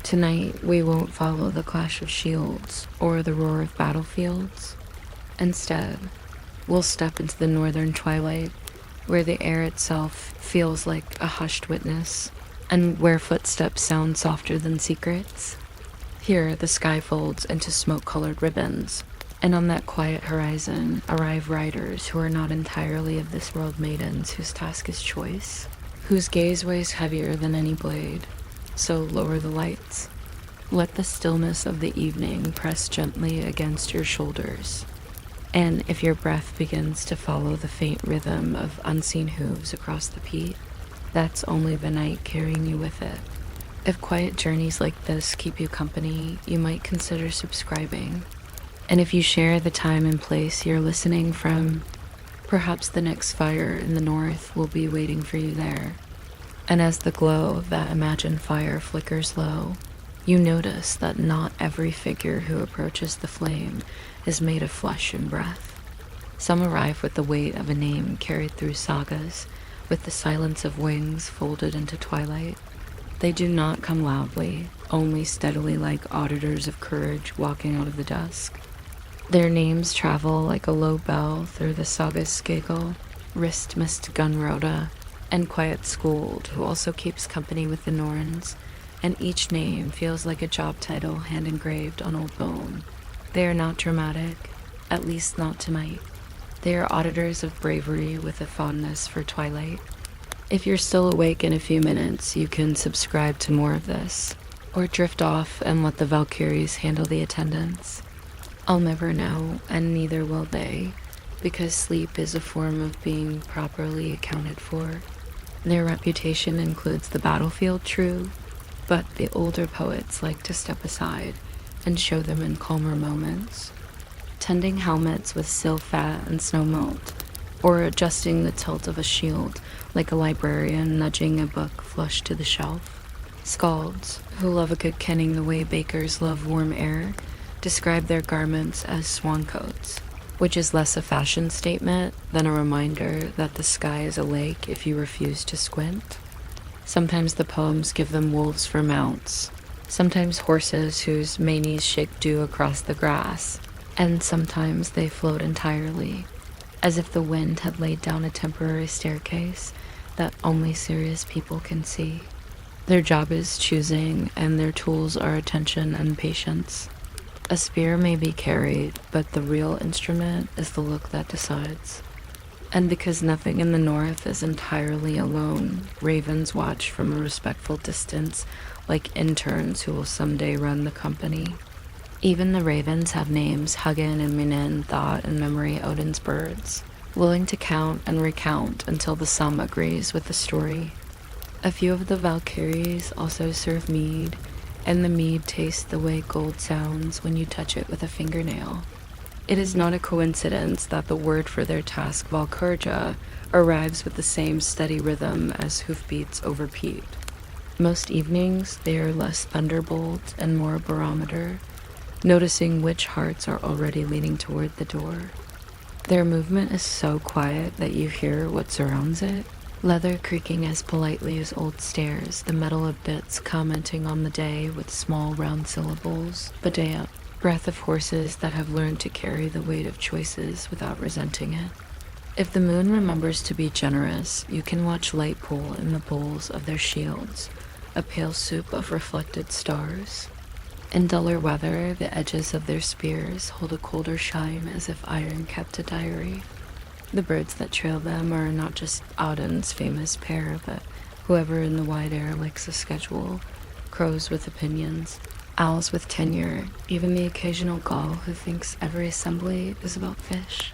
Tonight, we won't follow the clash of shields or the roar of battlefields. Instead, we'll step into the northern twilight, where the air itself feels like a hushed witness, and where footsteps sound softer than secrets. Here, the sky folds into smoke-colored ribbons, and on that quiet horizon arrive riders who are not entirely of this world maidens whose task is choice, whose gaze weighs heavier than any blade. So lower the lights. Let the stillness of the evening press gently against your shoulders. And if your breath begins to follow the faint rhythm of unseen hooves across the peat, that's only the night carrying you with it. If quiet journeys like this keep you company, you might consider subscribing. And if you share the time and place you're listening from, perhaps the next fire in the north will be waiting for you there. And as the glow of that imagined fire flickers low, you notice that not every figure who approaches the flame is made of flesh and breath. Some arrive with the weight of a name carried through sagas, with the silence of wings folded into twilight. They do not come loudly, only steadily like auditors of courage walking out of the dusk. Their names travel like a low bell through the saga's skagel, wrist-mist Gunrhoda, and Quiet Skuld, who also keeps company with the Norns, and each name feels like a job title hand-engraved on old bone. They are not dramatic, at least not tonight. They are auditors of bravery with a fondness for twilight. If you're still awake in a few minutes, you can subscribe to more of this, or drift off and let the Valkyries handle the attendance. I'll never know, and neither will they, because sleep is a form of being properly accounted for. Their reputation includes the battlefield, true, but the older poets like to step aside and show them in calmer moments. Tending helmets with sill fat and snow melt, or adjusting the tilt of a shield like a librarian nudging a book flush to the shelf. Skalds, who love a good kenning the way bakers love warm air, describe their garments as swan coats, which is less a fashion statement than a reminder that the sky is a lake if you refuse to squint. Sometimes the poems give them wolves for mounts, sometimes horses whose manes shake dew across the grass, and sometimes they float entirely, as if the wind had laid down a temporary staircase that only serious people can see. Their job is choosing, and their tools are attention and patience. A spear may be carried, but the real instrument is the look that decides. And because nothing in the north is entirely alone, ravens watch from a respectful distance, like interns who will someday run the company. Even the ravens have names Hugin and Minin thought in memory Odin's birds, willing to count and recount until the sum agrees with the story. A few of the Valkyries also serve mead, and the mead tastes the way gold sounds when you touch it with a fingernail. It is not a coincidence that the word for their task, Valkyrja, arrives with the same steady rhythm as hoofbeats over peat. Most evenings, they are less thunderbolt and more barometer, noticing which hearts are already leaning toward the door. Their movement is so quiet that you hear what surrounds it, leather creaking as politely as old stairs, the metal of bits commenting on the day with small round syllables, badea, breath of horses that have learned to carry the weight of choices without resenting it. If the moon remembers to be generous, you can watch light pool in the bowls of their shields, a pale soup of reflected stars. In duller weather, the edges of their spears hold a colder shine as if iron kept a diary. The birds that trail them are not just Odin's famous pair, but whoever in the wide air likes a schedule, crows with opinions, owls with tenure, even the occasional gull who thinks every assembly is about fish.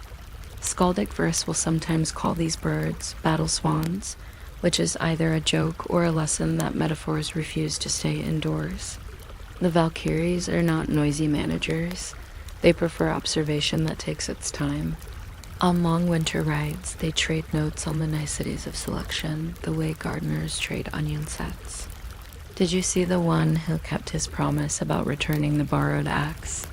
Skaldic verse will sometimes call these birds battle swans, which is either a joke or a lesson that metaphors refuse to stay indoors. The Valkyries are not noisy managers. They prefer observation that takes its time. On long winter rides, they trade notes on the niceties of selection, the way gardeners trade onion sets. Did you see the one who kept his promise about returning the borrowed axe?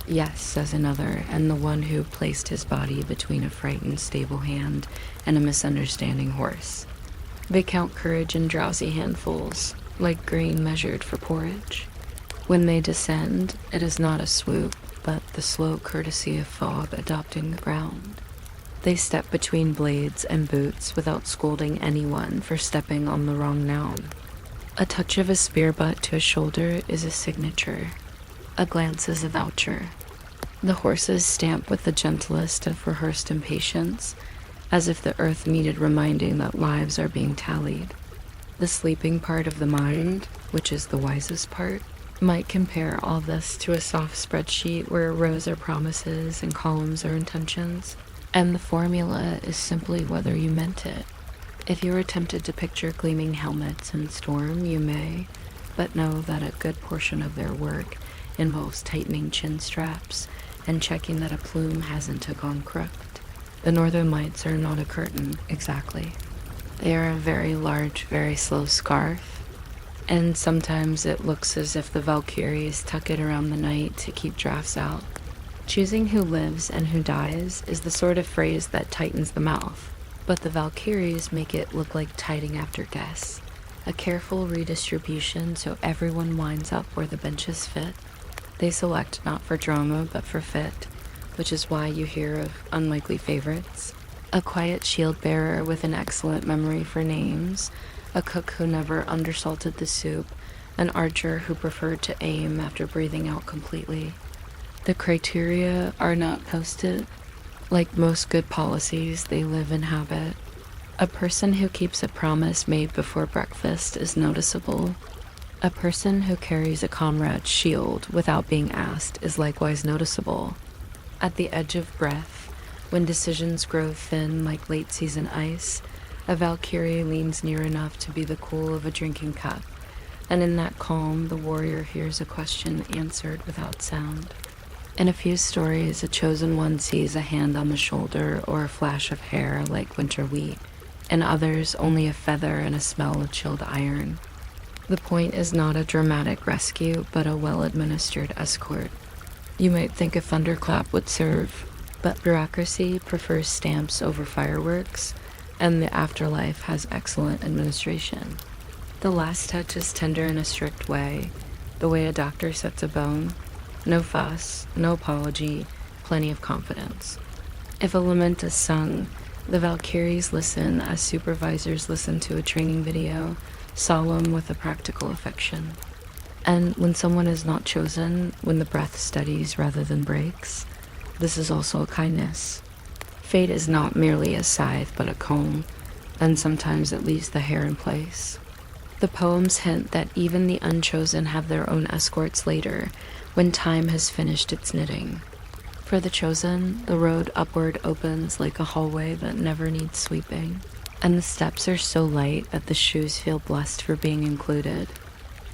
Yes, says another, and the one who placed his body between a frightened stable hand and a misunderstanding horse. They count courage in drowsy handfuls, like grain measured for porridge. When they descend, it is not a swoop, but the slow courtesy of fog adopting the ground. They step between blades and boots without scolding anyone for stepping on the wrong noun. A touch of a spear butt to a shoulder is a signature. A glance is a voucher. The horses stamp with the gentlest of rehearsed impatience, as if the earth needed reminding that lives are being tallied. The sleeping part of the mind, which is the wisest part, might compare all this to a soft spreadsheet where rows are promises and columns are intentions, and the formula is simply whether you meant it. If you are tempted to picture gleaming helmets in storm, you may, but know that a good portion of their work involves tightening chin straps and checking that a plume hasn't gone crooked. The northern lights are not a curtain, exactly. They are a very large, very slow scarf, and sometimes it looks as if the Valkyries tuck it around the night to keep drafts out. Choosing who lives and who dies is the sort of phrase that tightens the mouth, but the Valkyries make it look like tiding after guests, a careful redistribution so everyone winds up where the benches fit. They select not for drama but for fit, which is why you hear of unlikely favorites. A quiet shield bearer with an excellent memory for names, a cook who never undersalted the soup, an archer who preferred to aim after breathing out completely. The criteria are not posted. Like most good policies, they live in habit. A person who keeps a promise made before breakfast is noticeable. A person who carries a comrade's shield without being asked is likewise noticeable. At the edge of breath, when decisions grow thin like late-season ice, a Valkyrie leans near enough to be the cool of a drinking cup, and in that calm, the warrior hears a question answered without sound. In a few stories, a chosen one sees a hand on the shoulder or a flash of hair like winter wheat. In others, only a feather and a smell of chilled iron. The point is not a dramatic rescue, but a well-administered escort. You might think a thunderclap would serve, but bureaucracy prefers stamps over fireworks, and the afterlife has excellent administration. The last touch is tender in a strict way, the way a doctor sets a bone. No fuss, no apology, plenty of confidence. If a lament is sung, the Valkyries listen as supervisors listen to a training video, solemn with a practical affection. And when someone is not chosen, when the breath steadies rather than breaks, this is also a kindness. Fate is not merely a scythe but a comb, and sometimes it leaves the hair in place. The poems hint that even the unchosen have their own escorts later, when time has finished its knitting. For the chosen, the road upward opens like a hallway that never needs sweeping, and the steps are so light that the shoes feel blessed for being included.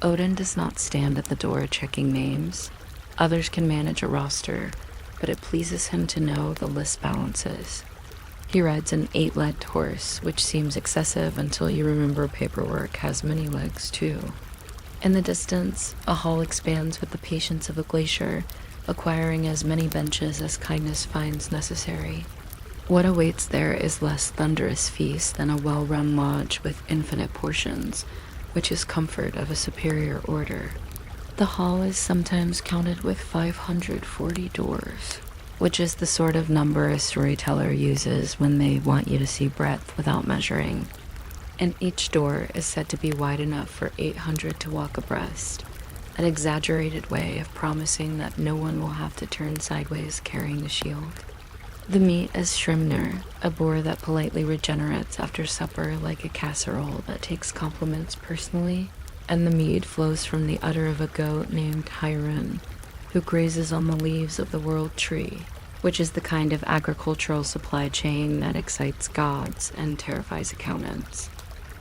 Odin does not stand at the door checking names. Others can manage a roster, but it pleases him to know the list balances. He rides an 8-legged horse, which seems excessive until you remember paperwork has many legs too. In the distance, a hall expands with the patience of a glacier, acquiring as many benches as kindness finds necessary. What awaits there is less thunderous feast than a well-run lodge with infinite portions, which is comfort of a superior order. The hall is sometimes counted with 540 doors, which is the sort of number a storyteller uses when they want you to see breadth without measuring. And each door is said to be wide enough for 800 to walk abreast, an exaggerated way of promising that no one will have to turn sideways carrying the shield. The meat is Shrimner, a boar that politely regenerates after supper like a casserole that takes compliments personally, and the mead flows from the udder of a goat named Hiren, who grazes on the leaves of the world tree, which is the kind of agricultural supply chain that excites gods and terrifies accountants.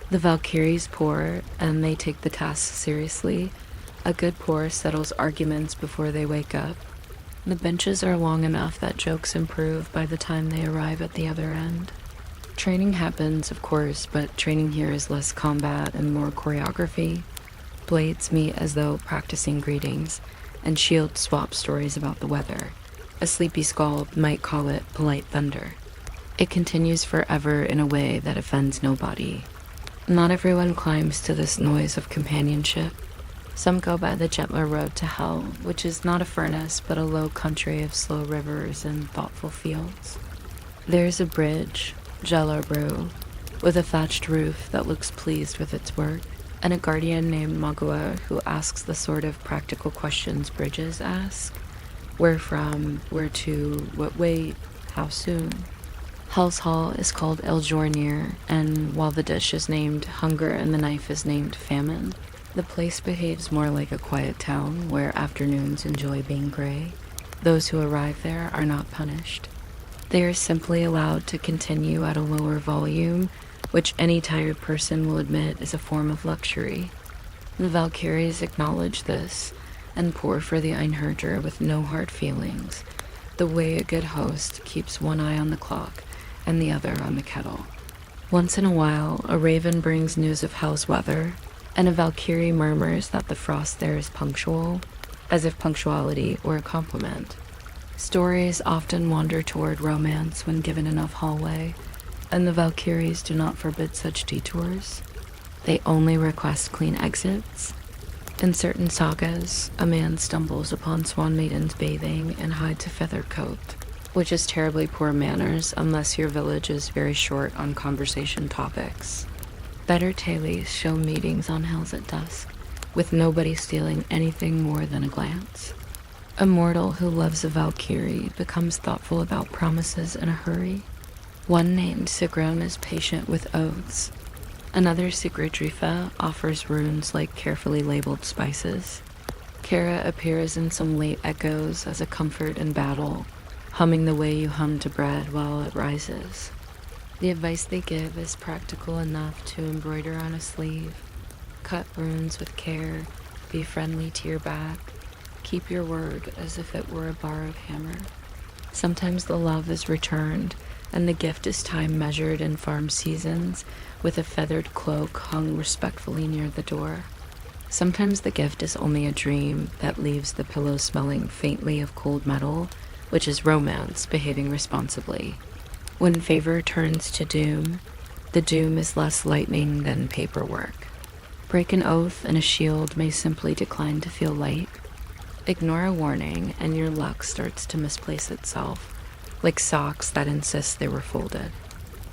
The Valkyries pour, and they take the task seriously. A good pour settles arguments before they wake up. The benches are long enough that jokes improve by the time they arrive at the other end. Training happens, of course, but training here is less combat and more choreography. Blades meet as though practicing greetings, and shields swap stories about the weather. A sleepy skald might call it polite thunder. It continues forever in a way that offends nobody. Not everyone climbs to this noise of companionship. Some go by the gentler road to hell, which is not a furnace but a low country of slow rivers and thoughtful fields. There's a bridge, Jelarbrew, with a thatched roof that looks pleased with its work, and a guardian named Magua who asks the sort of practical questions bridges ask. Where from, where to, what weight, how soon? Hell's Hall is called El Jornir, and while the dish is named Hunger and the knife is named Famine, the place behaves more like a quiet town where afternoons enjoy being gray. Those who arrive there are not punished. They are simply allowed to continue at a lower volume, which any tired person will admit is a form of luxury. The Valkyries acknowledge this and pour for the Einherjar with no hard feelings, the way a good host keeps one eye on the clock and the other on the kettle. Once in a while, a raven brings news of hell's weather, and a Valkyrie murmurs that the frost there is punctual, as if punctuality were a compliment. Stories often wander toward romance when given enough hallway, and the Valkyries do not forbid such detours. They only request clean exits. In certain sagas, a man stumbles upon swan maidens bathing and hides a feather coat, which is terribly poor manners unless your village is very short on conversation topics. Better tales show meetings on hills at dusk, with nobody stealing anything more than a glance. A mortal who loves a Valkyrie becomes thoughtful about promises in a hurry. One named Sigrun is patient with oaths. Another, Sigridrifa, offers runes like carefully labeled spices. Kara appears in some late echoes as a comfort in battle, humming the way you hum to bread while it rises. The advice they give is practical enough to embroider on a sleeve. Cut runes with care, be friendly to your back, keep your word as if it were a borrowed hammer. Sometimes the love is returned, and the gift is time measured in farm seasons, with a feathered cloak hung respectfully near the door. Sometimes the gift is only a dream that leaves the pillow smelling faintly of cold metal, which is romance behaving responsibly. When favor turns to doom, the doom is less lightning than paperwork. Break an oath and a shield may simply decline to feel light. Ignore a warning and your luck starts to misplace itself, like socks that insist they were folded.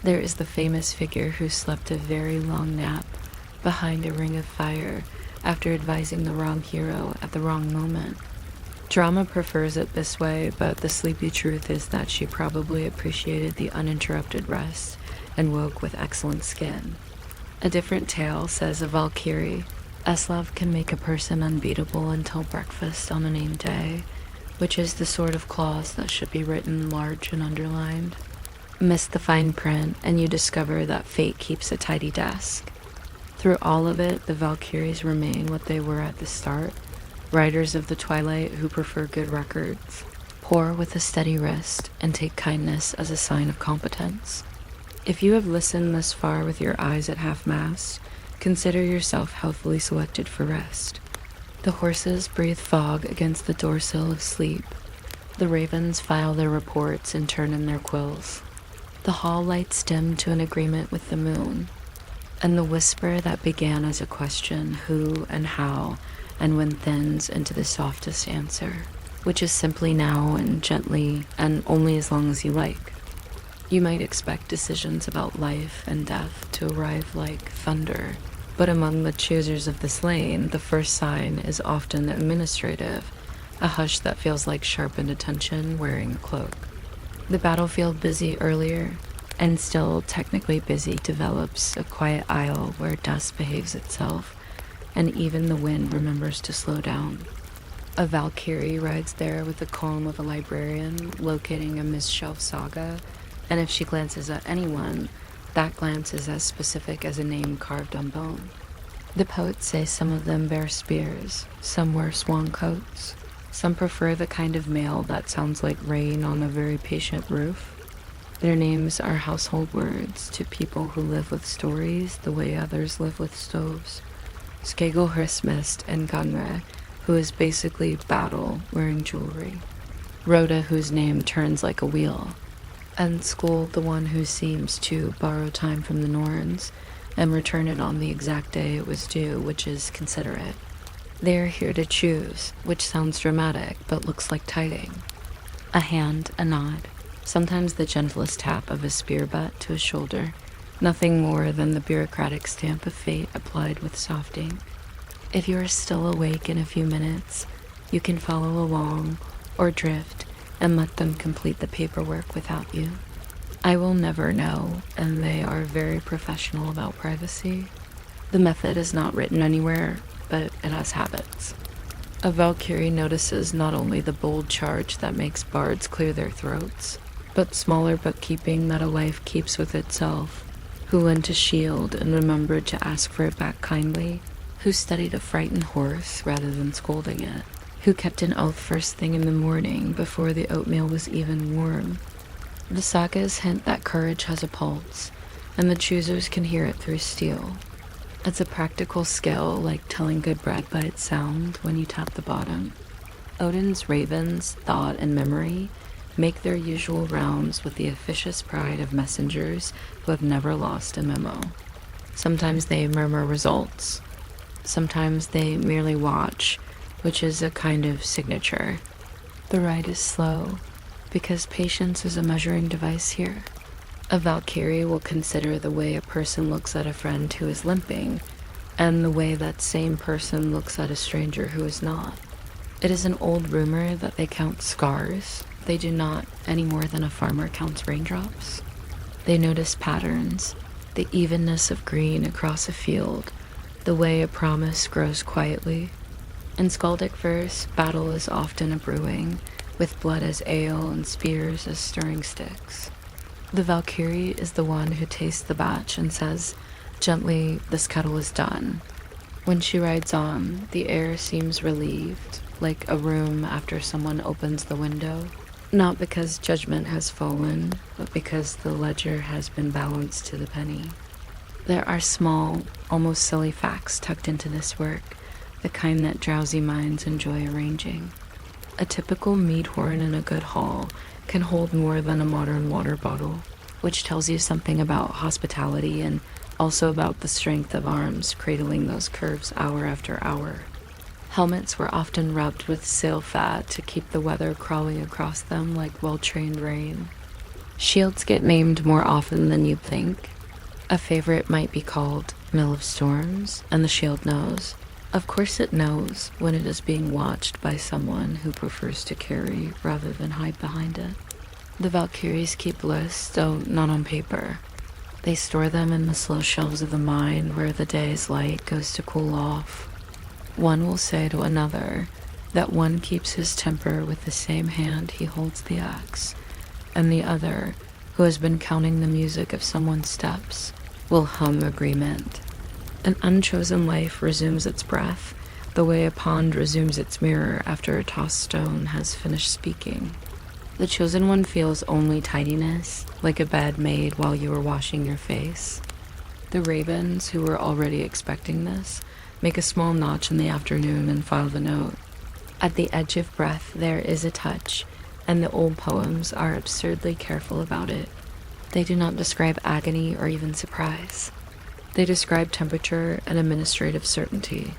There is the famous figure who slept a very long nap behind a ring of fire after advising the wrong hero at the wrong moment. Drama prefers it this way, but the sleepy truth is that she probably appreciated the uninterrupted rest and woke with excellent skin. A different tale says of Valkyrie, Eslav can make a person unbeatable until breakfast on a named day, which is the sort of clause that should be written large and underlined. Miss the fine print, and you discover that fate keeps a tidy desk. Through all of it, the Valkyries remain what they were at the start, riders of the twilight who prefer good records, pour with a steady wrist, and take kindness as a sign of competence. If you have listened thus far with your eyes at half-mast, consider yourself healthily selected for rest. The horses breathe fog against the doorsill of sleep. The ravens file their reports and turn in their quills. The hall lights dim to an agreement with the moon, and the whisper that began as a question, who and how, and when thins into the softest answer, which is simply now and gently and only as long as you like. You might expect decisions about life and death to arrive like thunder, but among the choosers of this lane, the first sign is often administrative, a hush that feels like sharpened attention wearing a cloak. The battlefield busy earlier, and still technically busy, develops a quiet aisle where dust behaves itself, and even the wind remembers to slow down. A Valkyrie rides there with the calm of a librarian locating a misshelved saga, and if she glances at anyone, that glance is as specific as a name carved on bone. The poets say some of them bear spears, some wear swan coats, some prefer the kind of mail that sounds like rain on a very patient roof. Their names are household words to people who live with stories the way others live with stoves. Skegel Hrismist and Gunre, who is basically battle wearing jewelry. Rhoda, whose name turns like a wheel. And Skuld, the one who seems to borrow time from the Norns and return it on the exact day it was due, which is considerate. They are here to choose, which sounds dramatic but looks like tiding. A hand, a nod, sometimes the gentlest tap of a spear butt to a shoulder, nothing more than the bureaucratic stamp of fate applied with soft ink. If you are still awake in a few minutes, you can follow along or drift and let them complete the paperwork without you. I will never know, and they are very professional about privacy. The method is not written anywhere, but it has habits. A Valkyrie notices not only the bold charge that makes bards clear their throats, but smaller bookkeeping that a life keeps with itself, who lent a shield and remembered to ask for it back kindly, who studied a frightened horse rather than scolding it, who kept an oath first thing in the morning before the oatmeal was even warm. The sagas hint that courage has a pulse, and the choosers can hear it through steel. It's a practical skill, like telling good bread by its sound when you tap the bottom. Odin's ravens, thought and memory, make their usual rounds with the officious pride of messengers who have never lost a memo. Sometimes they murmur results. Sometimes they merely watch, which is a kind of signature. The ride is slow, because patience is a measuring device here. A Valkyrie will consider the way a person looks at a friend who is limping, and the way that same person looks at a stranger who is not. It is an old rumor that they count scars. They do not, any more than a farmer counts raindrops. They notice patterns, the evenness of green across a field, the way a promise grows quietly. In skaldic verse, battle is often a brewing, with blood as ale and spears as stirring sticks. The Valkyrie is the one who tastes the batch and says, gently, this kettle is done. When she rides on, the air seems relieved, like a room after someone opens the window, not because judgment has fallen, but because the ledger has been balanced to the penny. There are small, almost silly facts tucked into this work, the kind that drowsy minds enjoy arranging. A typical mead horn in a good hall can hold more than a modern water bottle, which tells you something about hospitality and also about the strength of arms cradling those curves hour after hour. Helmets were often rubbed with sail fat to keep the weather crawling across them like well-trained rain. Shields get named more often than you'd think. A favorite might be called Mill of Storms, and the shield knows. Of course it knows when it is being watched by someone who prefers to carry rather than hide behind it. The Valkyries keep lists, though not on paper. They store them in the slow shelves of the mind where the day's light goes to cool off. One will say to another that one keeps his temper with the same hand he holds the axe, and the other, who has been counting the music of someone's steps, will hum agreement. An unchosen life resumes its breath, the way a pond resumes its mirror after a tossed stone has finished speaking. The chosen one feels only tidiness, like a bed made while you were washing your face. The ravens, who were already expecting this, make a small notch in the afternoon and file the note. At the edge of breath there is a touch, and the old poems are absurdly careful about it. They do not describe agony or even surprise. They describe temperature and administrative certainty.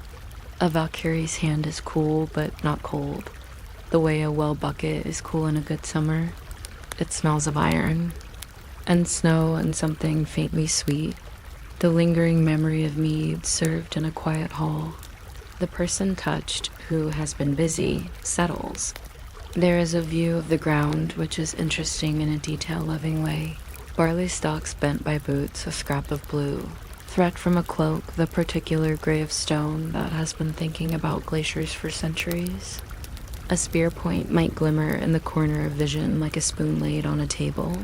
A Valkyrie's hand is cool but not cold, the way a well bucket is cool in a good summer. It smells of iron, and snow and something faintly sweet, the lingering memory of mead served in a quiet hall. The person touched, who has been busy, settles. There is a view of the ground which is interesting in a detail-loving way. Barley stalks bent by boots, a scrap of blue. Threat from a cloak, the particular gray of stone that has been thinking about glaciers for centuries. A spear point might glimmer in the corner of vision like a spoon laid on a table.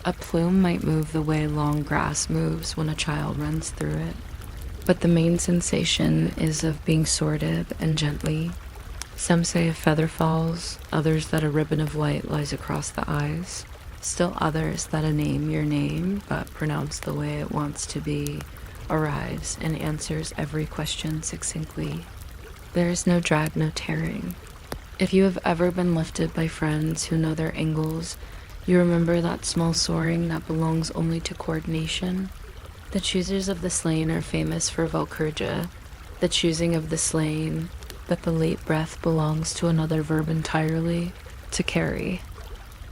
A plume might move the way long grass moves when a child runs through it. But the main sensation is of being sorted and gently. Some say a feather falls, others that a ribbon of light lies across the eyes. Still others that a name, your name, but pronounced the way it wants to be, arrives and answers every question succinctly. There is no drag, no tearing. If you have ever been lifted by friends who know their angles, you remember that small soaring that belongs only to coordination. The choosers of the slain are famous for Valkyrja, the choosing of the slain, but the late breath belongs to another verb entirely, to carry.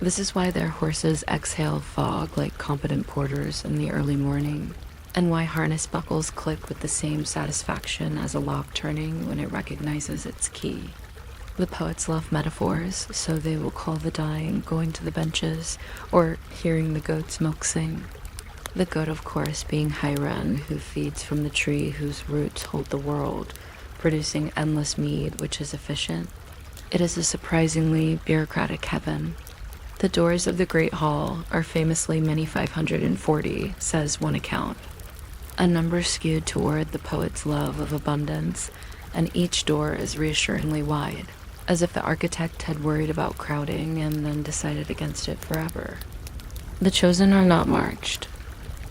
This is why their horses exhale fog like competent porters in the early morning, and why harness buckles click with the same satisfaction as a lock turning when it recognizes its key. The poets love metaphors, so they will call the dying going to the benches or hearing the goat's milk sing. The goat, of course, being Hyren, who feeds from the tree whose roots hold the world, producing endless mead, which is efficient. It is a surprisingly bureaucratic heaven. The doors of the Great Hall are famously many 540, says one account. A number skewed toward the poet's love of abundance, and each door is reassuringly wide, as if the architect had worried about crowding and then decided against it forever. The chosen are not marched.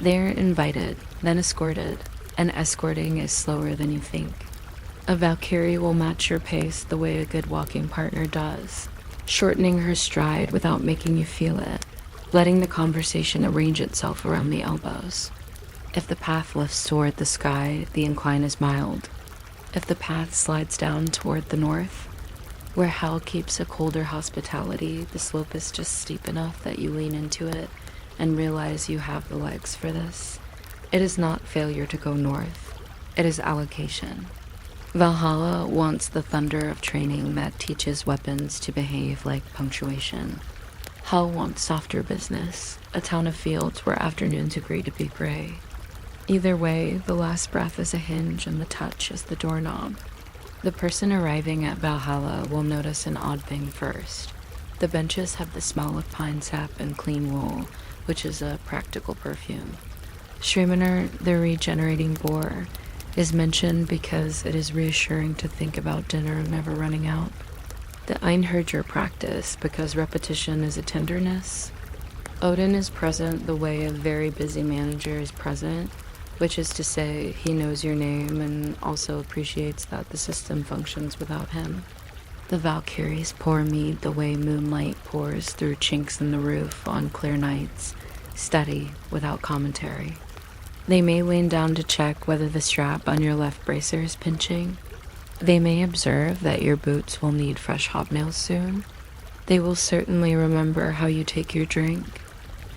They are invited, then escorted, and escorting is slower than you think. A Valkyrie will match your pace the way a good walking partner does, shortening her stride without making you feel it, letting the conversation arrange itself around the elbows. If the path lifts toward the sky, the incline is mild. If the path slides down toward the north, where hell keeps a colder hospitality, the slope is just steep enough that you lean into it and realize you have the legs for this. It is not failure to go north. It is allocation. Valhalla wants the thunder of training that teaches weapons to behave like punctuation. Hell wants softer business, a town of fields where afternoons agree to be gray. Either way, the last breath is a hinge and the touch is the doorknob. The person arriving at Valhalla will notice an odd thing first. The benches have the smell of pine sap and clean wool, which is a practical perfume. Shriminer, the regenerating boar, is mentioned because it is reassuring to think about dinner never running out. The Einherjar practice because repetition is a tenderness. Odin is present the way a very busy manager is present, which is to say he knows your name and also appreciates that the system functions without him. The Valkyries pour mead the way moonlight pours through chinks in the roof on clear nights, steady, without commentary. They may lean down to check whether the strap on your left bracer is pinching. They may observe that your boots will need fresh hobnails soon. They will certainly remember how you take your drink.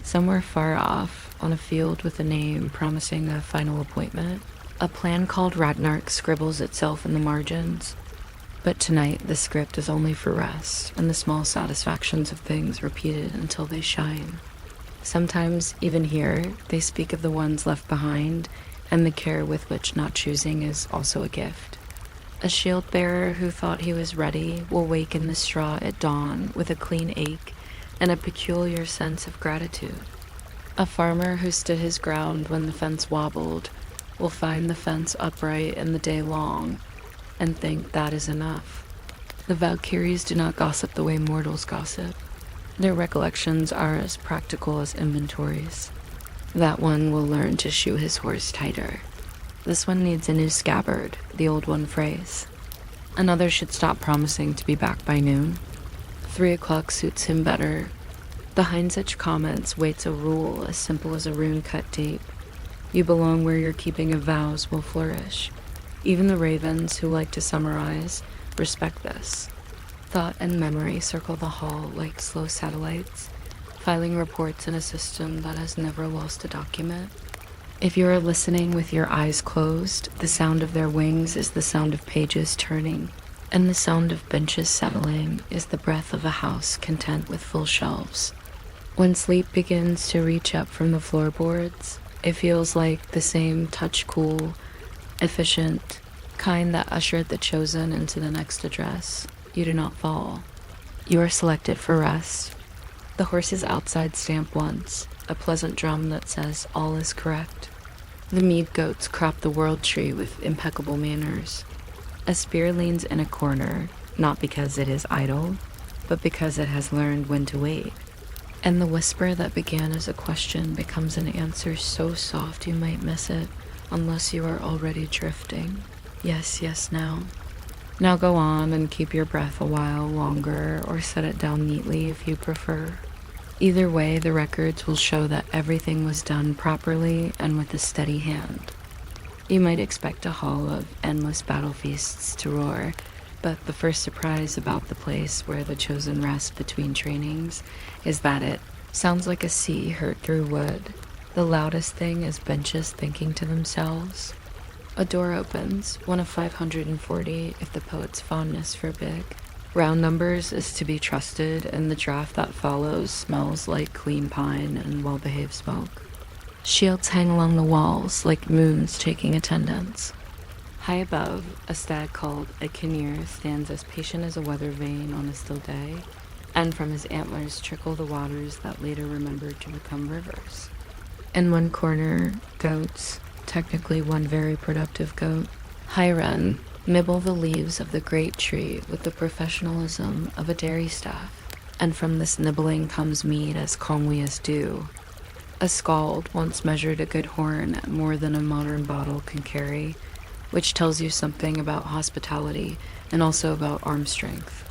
Somewhere far off, on a field with a name promising a final appointment, a plan called Ragnarok scribbles itself in the margins. But tonight, the script is only for rest, and the small satisfactions of things repeated until they shine. Sometimes, even here, they speak of the ones left behind, and the care with which not choosing is also a gift. A shield bearer who thought he was ready will wake in the straw at dawn with a clean ache and a peculiar sense of gratitude. A farmer who stood his ground when the fence wobbled will find the fence upright in the day long and think that is enough. The Valkyries do not gossip the way mortals gossip. Their recollections are as practical as inventories. That one will learn to shoe his horse tighter. This one needs a new scabbard, the old one phrase. Another should stop promising to be back by noon. 3 o'clock suits him better. The Heinzich comments waits a rule as simple as a rune cut deep. You belong where your keeping of vows will flourish. Even the ravens, who like to summarize, respect this. Thought and memory circle the hall like slow satellites, filing reports in a system that has never lost a document. If you are listening with your eyes closed, the sound of their wings is the sound of pages turning, and the sound of benches settling is the breath of a house content with full shelves. When sleep begins to reach up from the floorboards, it feels like the same touch-cool, efficient kind that ushered the chosen into the next address. You do not fall. You are selected for rest. The horses outside stamp once, a pleasant drum that says all is correct. The mead goats crop the world tree with impeccable manners. A spear leans in a corner, not because it is idle, but because it has learned when to wait. And the whisper that began as a question becomes an answer so soft you might miss it, unless you are already drifting. Yes, yes, now. Now go on and keep your breath a while longer, or set it down neatly if you prefer. Either way, the records will show that everything was done properly and with a steady hand. You might expect a hall of endless battle feasts to roar, but the first surprise about the place where the chosen rest between trainings is that it sounds like a sea heard through wood. The loudest thing is benches thinking to themselves. A door opens, one of 540 if the poet's fondness for big. Round numbers is to be trusted, and the draft that follows smells like clean pine and well-behaved smoke. Shields hang along the walls like moons taking attendance. High above, a stag called a kinnear stands as patient as a weather vane on a still day, and from his antlers trickle the waters that later remembered to become rivers. In one corner, goats, technically one very productive goat, Hiren, nibble the leaves of the great tree with the professionalism of a dairy staff, and from this nibbling comes mead as calmly as dew. A skald once measured a good horn at more than a modern bottle can carry, which tells you something about hospitality and also about arm strength.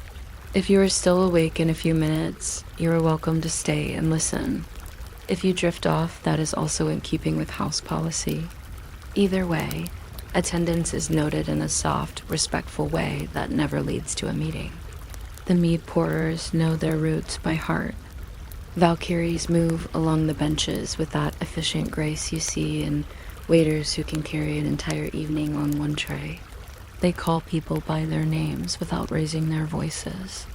If you are still awake in a few minutes, you are welcome to stay and listen. If you drift off, that is also in keeping with house policy. Either way, attendance is noted in a soft, respectful way that never leads to a meeting. The mead pourers know their routes by heart. Valkyries move along the benches with that efficient grace you see in waiters who can carry an entire evening on one tray. They call people by their names without raising their voices.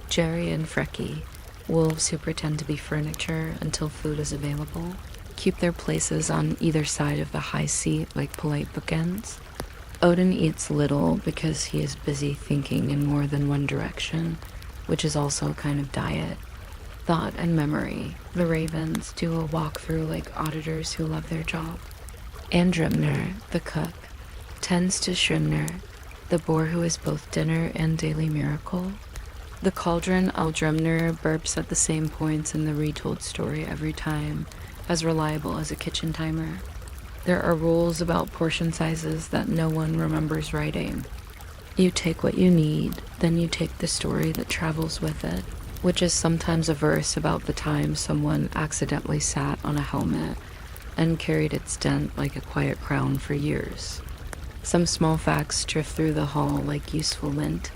Jerry and Frecky, wolves who pretend to be furniture until food is available, keep their places on either side of the high seat like polite bookends. Odin eats little because he is busy thinking in more than one direction, which is also a kind of diet. Thought and memory, the ravens do a walkthrough like auditors who love their job. Andrimner, the cook, tends to Shrimner, the boar who is both dinner and daily miracle. The cauldron Aldrimner burps at the same points in the retold story every time, as reliable as a kitchen timer. There are rules about portion sizes that no one remembers writing. You take what you need, then you take the story that travels with it, which is sometimes a verse about the time someone accidentally sat on a helmet and carried its dent like a quiet crown for years. Some small facts drift through the hall like useful lint.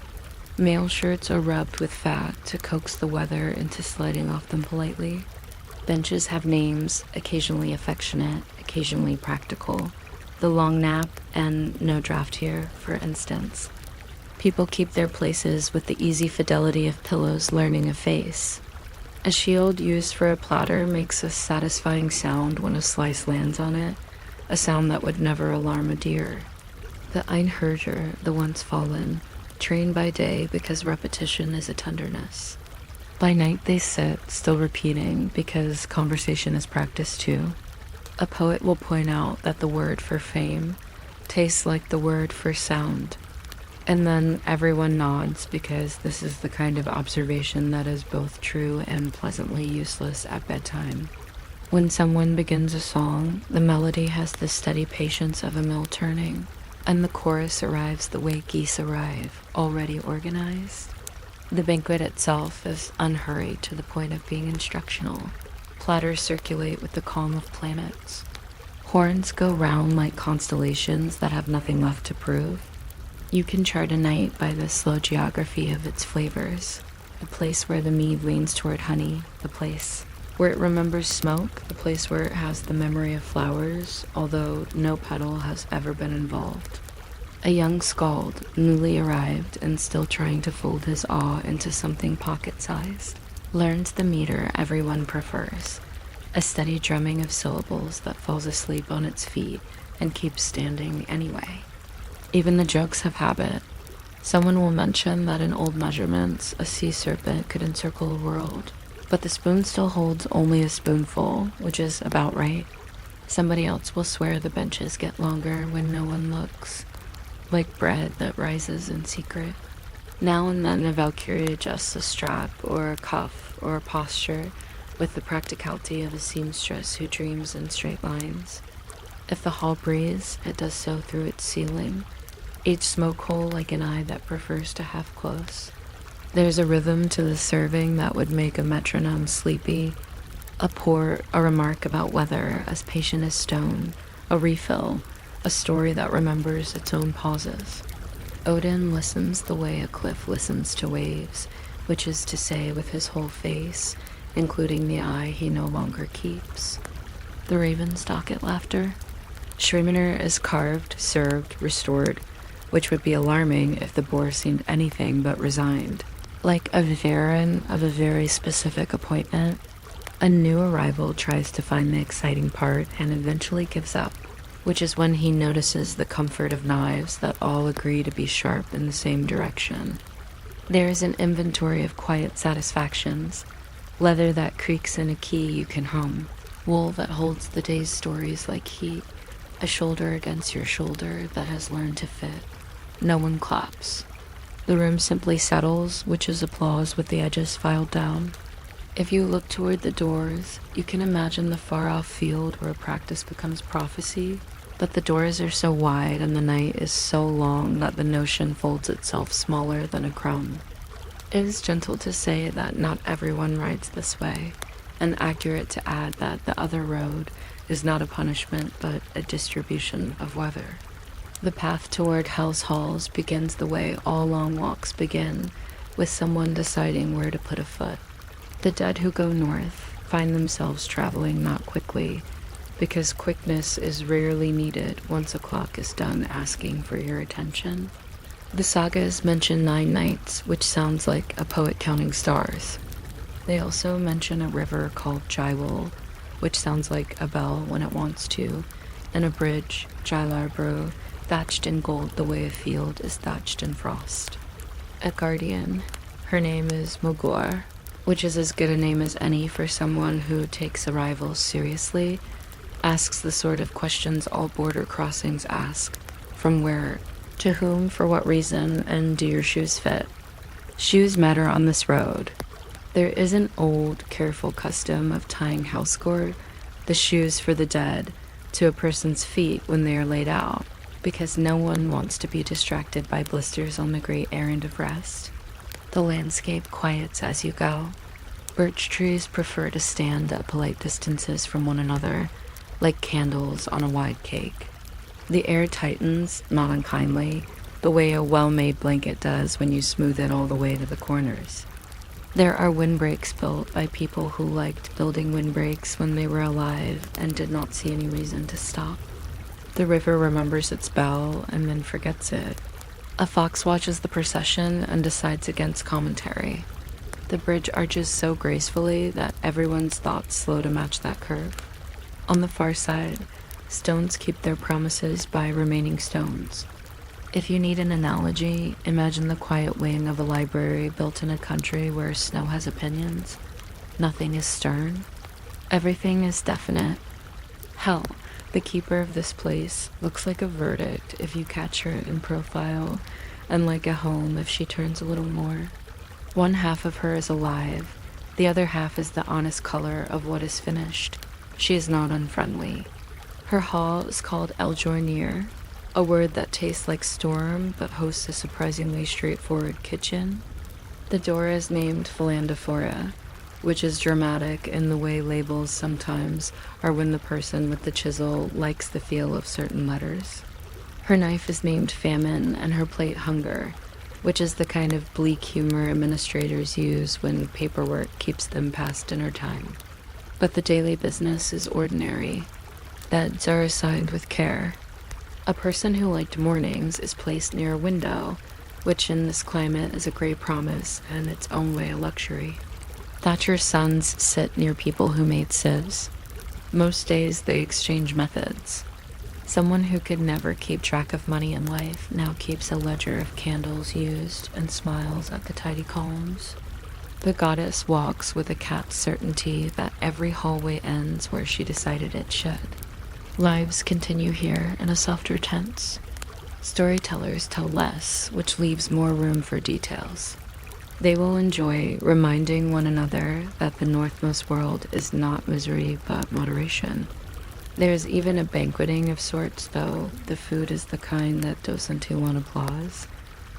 Mail shirts are rubbed with fat to coax the weather into sliding off them politely. Benches have names, occasionally affectionate, occasionally practical. The long nap and no draft here, for instance. People keep their places with the easy fidelity of pillows learning a face. A shield used for a platter makes a satisfying sound when a slice lands on it, a sound that would never alarm a deer. The Einherjar, the once fallen, train by day because repetition is a tenderness. By night they sit, still repeating, because conversation is practice too. A poet will point out that the word for fame tastes like the word for sound. And then everyone nods because this is the kind of observation that is both true and pleasantly useless at bedtime. When someone begins a song, the melody has the steady patience of a mill turning, and the chorus arrives the way geese arrive, already organized. The banquet itself is unhurried to the point of being instructional. Platters circulate with the calm of planets. Horns go round like constellations that have nothing left to prove. You can chart a night by the slow geography of its flavors. The place where the mead leans toward honey, the place where it remembers smoke, the place where it has the memory of flowers, although no petal has ever been involved. A young skald, newly arrived and still trying to fold his awe into something pocket-sized, learns the meter everyone prefers, a steady drumming of syllables that falls asleep on its feet and keeps standing anyway. Even the jokes have habit. Someone will mention that in old measurements, a sea serpent could encircle a world, but the spoon still holds only a spoonful, which is about right. Somebody else will swear the benches get longer when no one looks, like bread that rises in secret. Now and then a Valkyrie adjusts a strap or a cuff or a posture with the practicality of a seamstress who dreams in straight lines. If the hall breathes, it does so through its ceiling, each smoke hole like an eye that prefers to half close. There's a rhythm to the serving that would make a metronome sleepy. A pour, a remark about weather as patient as stone, a refill, a story that remembers its own pauses. Odin listens the way a cliff listens to waves, which is to say with his whole face, including the eye he no longer keeps. The ravens dock at laughter. Shriminer is carved, served, restored, which would be alarming if the boar seemed anything but resigned. Like a veteran of a very specific appointment, a new arrival tries to find the exciting part and eventually gives up, which is when he notices the comfort of knives that all agree to be sharp in the same direction. There is an inventory of quiet satisfactions, leather that creaks in a key you can hum, wool that holds the day's stories like heat, a shoulder against your shoulder that has learned to fit. No one claps. The room simply settles, which is applause with the edges filed down. If you look toward the doors, you can imagine the far-off field where practice becomes prophecy, but the doors are so wide and the night is so long that the notion folds itself smaller than a crumb. It is gentle to say that not everyone rides this way, and accurate to add that the other road is not a punishment but a distribution of weather. The path toward Hell's Halls begins the way all long walks begin, with someone deciding where to put a foot. The dead who go north find themselves traveling not quickly, because quickness is rarely needed once a clock is done asking for your attention. The sagas mention 9 nights, which sounds like a poet counting stars. They also mention a river called Jaiwol, which sounds like a bell when it wants to, and a bridge, Jailarbro, thatched in gold the way a field is thatched in frost. A guardian, her name is Mogor, which is as good a name as any for someone who takes arrivals seriously, asks the sort of questions all border crossings ask. From where, to whom, for what reason, and do your shoes fit? Shoes matter on this road. There is an old, careful custom of tying housecord, the shoes for the dead, to a person's feet when they are laid out, because no one wants to be distracted by blisters on the great errand of rest. The landscape quiets as you go. Birch trees prefer to stand at polite distances from one another, like candles on a wide cake. The air tightens, not unkindly, the way a well-made blanket does when you smooth it all the way to the corners. There are windbreaks built by people who liked building windbreaks when they were alive and did not see any reason to stop. The river remembers its bell and then forgets it. A fox watches the procession and decides against commentary. The bridge arches so gracefully that everyone's thoughts slow to match that curve. On the far side, stones keep their promises by remaining stones. If you need an analogy, imagine the quiet wing of a library built in a country where snow has opinions. Nothing is stern. Everything is definite. Hell, the keeper of this place looks like a verdict if you catch her in profile, and like a home if she turns a little more. One half of her is alive. The other half is the honest color of what is finished. She is not unfriendly. Her hall is called Eljornir, a word that tastes like storm but hosts a surprisingly straightforward kitchen. The door is named Philandophora, which is dramatic in the way labels sometimes are when the person with the chisel likes the feel of certain letters. Her knife is named Famine and her plate Hunger, which is the kind of bleak humor administrators use when paperwork keeps them past dinner time. But the daily business is ordinary. Beds are assigned with care. A person who liked mornings is placed near a window, which in this climate is a great promise and its own way a luxury. Thatcher's sons sit near people who made sieves. Most days they exchange methods. Someone who could never keep track of money in life now keeps a ledger of candles used and smiles at the tidy columns. The goddess walks with a cat's certainty that every hallway ends where she decided it should. Lives continue here in a softer tense. Storytellers tell less, which leaves more room for details. They will enjoy reminding one another that the northmost world is not misery but moderation. There is even a banqueting of sorts, though the food is the kind that doesn't want applause.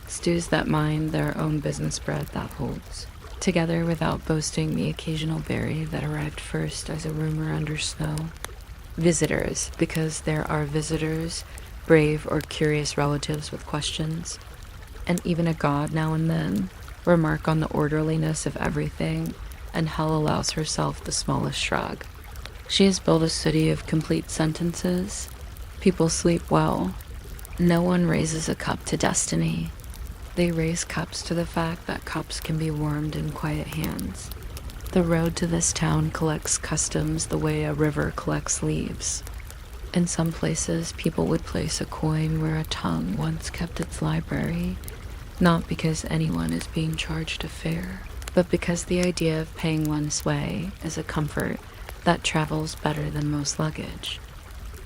Stews that mind their own business bread that holds. Together without boasting the occasional berry that arrived first as a rumor under snow. Visitors, because there are visitors, brave or curious relatives with questions, and even a god now and then remark on the orderliness of everything, and hell allows herself the smallest shrug. She has built a city of complete sentences. People sleep well. No one raises a cup to destiny. They raise cups to the fact that cups can be warmed in quiet hands. The road to this town collects customs the way a river collects leaves. In some places, people would place a coin where a tongue once kept its library, not because anyone is being charged a fare, but because the idea of paying one's way is a comfort that travels better than most luggage.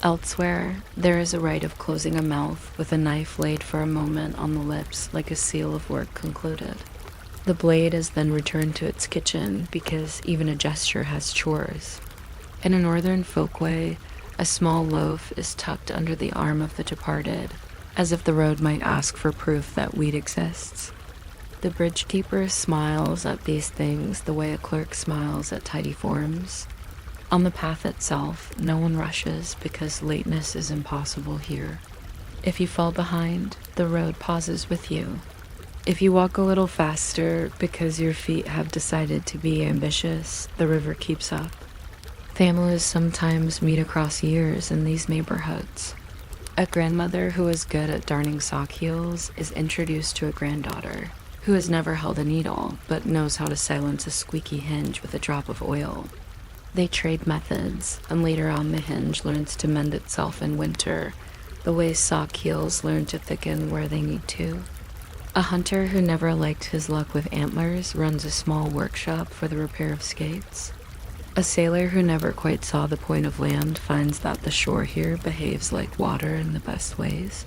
Elsewhere, there is a rite of closing a mouth with a knife laid for a moment on the lips like a seal of work concluded. The blade is then returned to its kitchen because even a gesture has chores. In a northern folkway, a small loaf is tucked under the arm of the departed, as if the road might ask for proof that weed exists. The bridge keeper smiles at these things the way a clerk smiles at tidy forms. On the path itself, no one rushes because lateness is impossible here. If you fall behind, the road pauses with you. If you walk a little faster because your feet have decided to be ambitious, the river keeps up. Families sometimes meet across years in these neighborhoods. A grandmother who is good at darning sock heels is introduced to a granddaughter who has never held a needle but knows how to silence a squeaky hinge with a drop of oil. They trade methods, and later on the hinge learns to mend itself in winter, the way sock heels learn to thicken where they need to. A hunter who never liked his luck with antlers runs a small workshop for the repair of skates. A sailor who never quite saw the point of land finds that the shore here behaves like water in the best ways.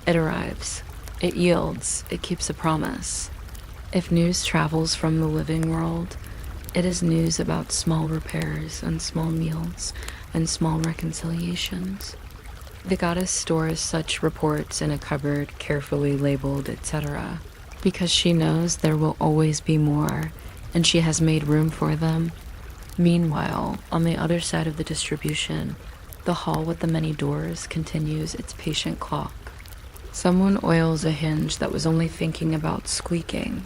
It arrives. It yields. It keeps a promise. If news travels from the living world, it is news about small repairs and small meals and small reconciliations. The goddess stores such reports in a cupboard, carefully labeled, etc., because she knows there will always be more, and she has made room for them. Meanwhile, on the other side of the distribution, the hall with the many doors continues its patient clock. Someone oils a hinge that was only thinking about squeaking.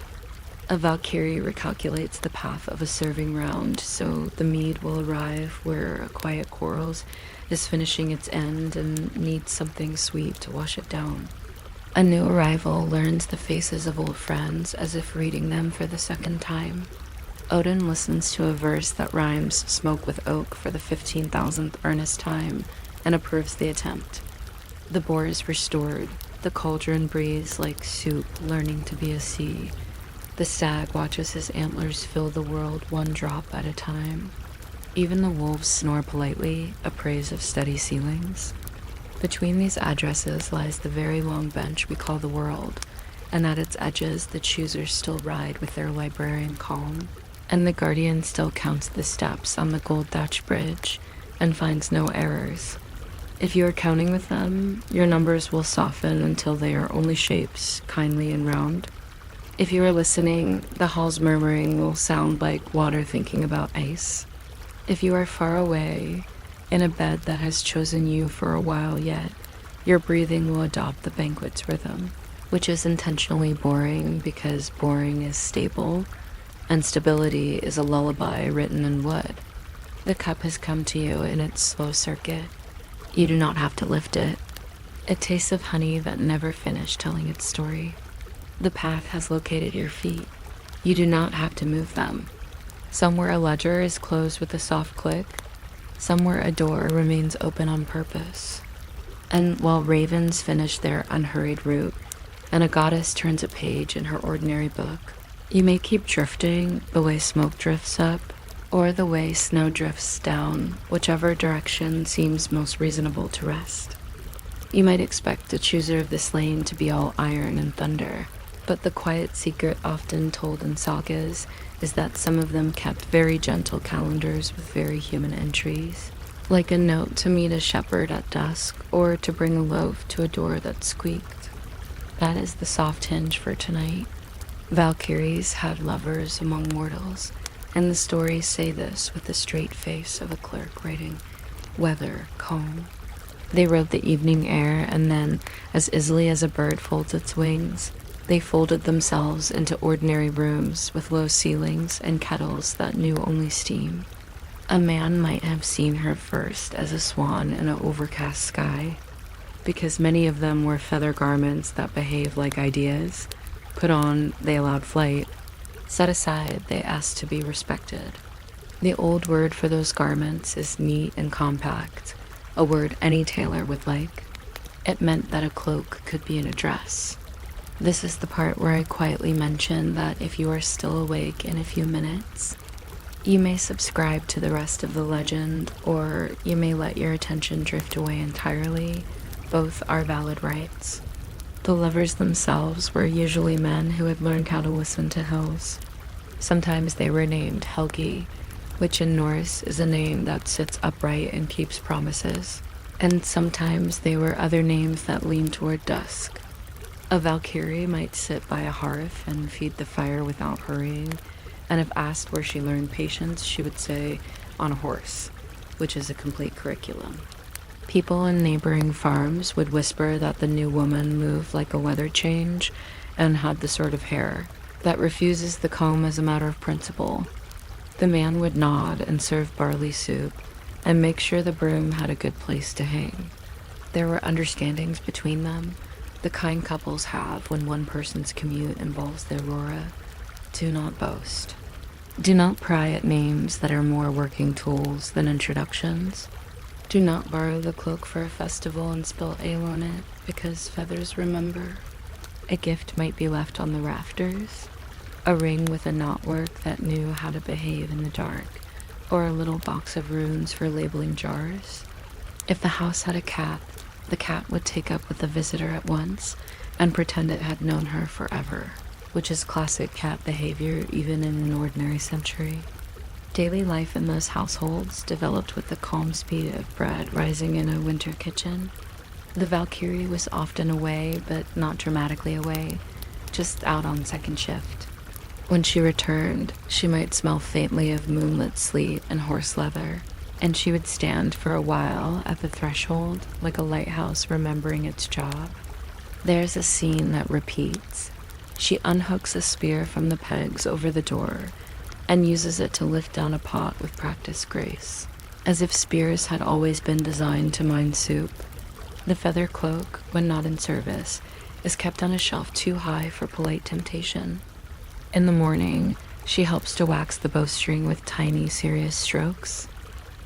A Valkyrie recalculates the path of a serving round, so the mead will arrive where a quiet quarrels is finishing its end and needs something sweet to wash it down. A new arrival learns the faces of old friends as if reading them for the second time. Odin listens to a verse that rhymes smoke with oak for the 15,000th earnest time and approves the attempt. The boar is restored. The cauldron breathes like soup learning to be a sea. The stag watches his antlers fill the world one drop at a time. Even the wolves snore politely, a praise of steady ceilings. Between these addresses lies the very long bench we call the world, and at its edges the choosers still ride with their librarian calm, and the guardian still counts the steps on the gold-thatched bridge and finds no errors. If you are counting with them, your numbers will soften until they are only shapes, kindly and round. If you are listening, the hall's murmuring will sound like water thinking about ice. If you are far away, in a bed that has chosen you for a while yet, your breathing will adopt the banquet's rhythm, which is intentionally boring because boring is stable, and stability is a lullaby written in wood. The cup has come to you in its slow circuit. You do not have to lift it. It tastes of honey that never finished telling its story. The path has located your feet. You do not have to move them. Somewhere a ledger is closed with a soft click. Somewhere a door remains open on purpose. And while ravens finish their unhurried route, and a goddess turns a page in her ordinary book, you may keep drifting the way smoke drifts up, or the way snow drifts down, whichever direction seems most reasonable to rest. You might expect the chooser of this lane to be all iron and thunder, but the quiet secret often told in sagas is that some of them kept very gentle calendars with very human entries, like a note to meet a shepherd at dusk or to bring a loaf to a door that squeaked. That is the soft hinge for tonight. Valkyries had lovers among mortals, and the stories say this with the straight face of a clerk writing, "Weather calm." They rode the evening air, and then, as easily as a bird folds its wings, they folded themselves into ordinary rooms with low ceilings and kettles that knew only steam. A man might have seen her first as a swan in an overcast sky, because many of them wore feather garments that behaved like ideas. Put on, they allowed flight. Set aside, they asked to be respected. The old word for those garments is neat and compact, a word any tailor would like. It meant that a cloak could be in a dress. This is the part where I quietly mention that if you are still awake in a few minutes, you may subscribe to the rest of the legend, or you may let your attention drift away entirely. Both are valid rights. The lovers themselves were usually men who had learned how to listen to hills. Sometimes they were named Helgi, which in Norse is a name that sits upright and keeps promises. And sometimes they were other names that lean toward dusk. A Valkyrie might sit by a hearth and feed the fire without hurrying, and if asked where she learned patience, she would say, on a horse, which is a complete curriculum. People in neighboring farms would whisper that the new woman moved like a weather change and had the sort of hair that refuses the comb as a matter of principle. The man would nod and serve barley soup and make sure the broom had a good place to hang. There were understandings between them, the kind couples have when one person's commute involves the aurora. Do not boast. Do not pry at names that are more working tools than introductions. Do not borrow the cloak for a festival and spill ale on it, because feathers remember. A gift might be left on the rafters, a ring with a knotwork that knew how to behave in the dark, or a little box of runes for labeling jars. If the house had a cat, the cat would take up with the visitor at once and pretend it had known her forever, which is classic cat behavior even in an ordinary century. Daily life in those households developed with the calm speed of bread rising in a winter kitchen. The Valkyrie was often away, but not dramatically away, just out on second shift. When she returned, she might smell faintly of moonlit sleet and horse leather, and she would stand for a while at the threshold like a lighthouse remembering its job. There's a scene that repeats. She unhooks a spear from the pegs over the door and uses it to lift down a pot with practiced grace, as if spears had always been designed to mine soup. The feather cloak, when not in service, is kept on a shelf too high for polite temptation. In the morning, she helps to wax the bowstring with tiny, serious strokes.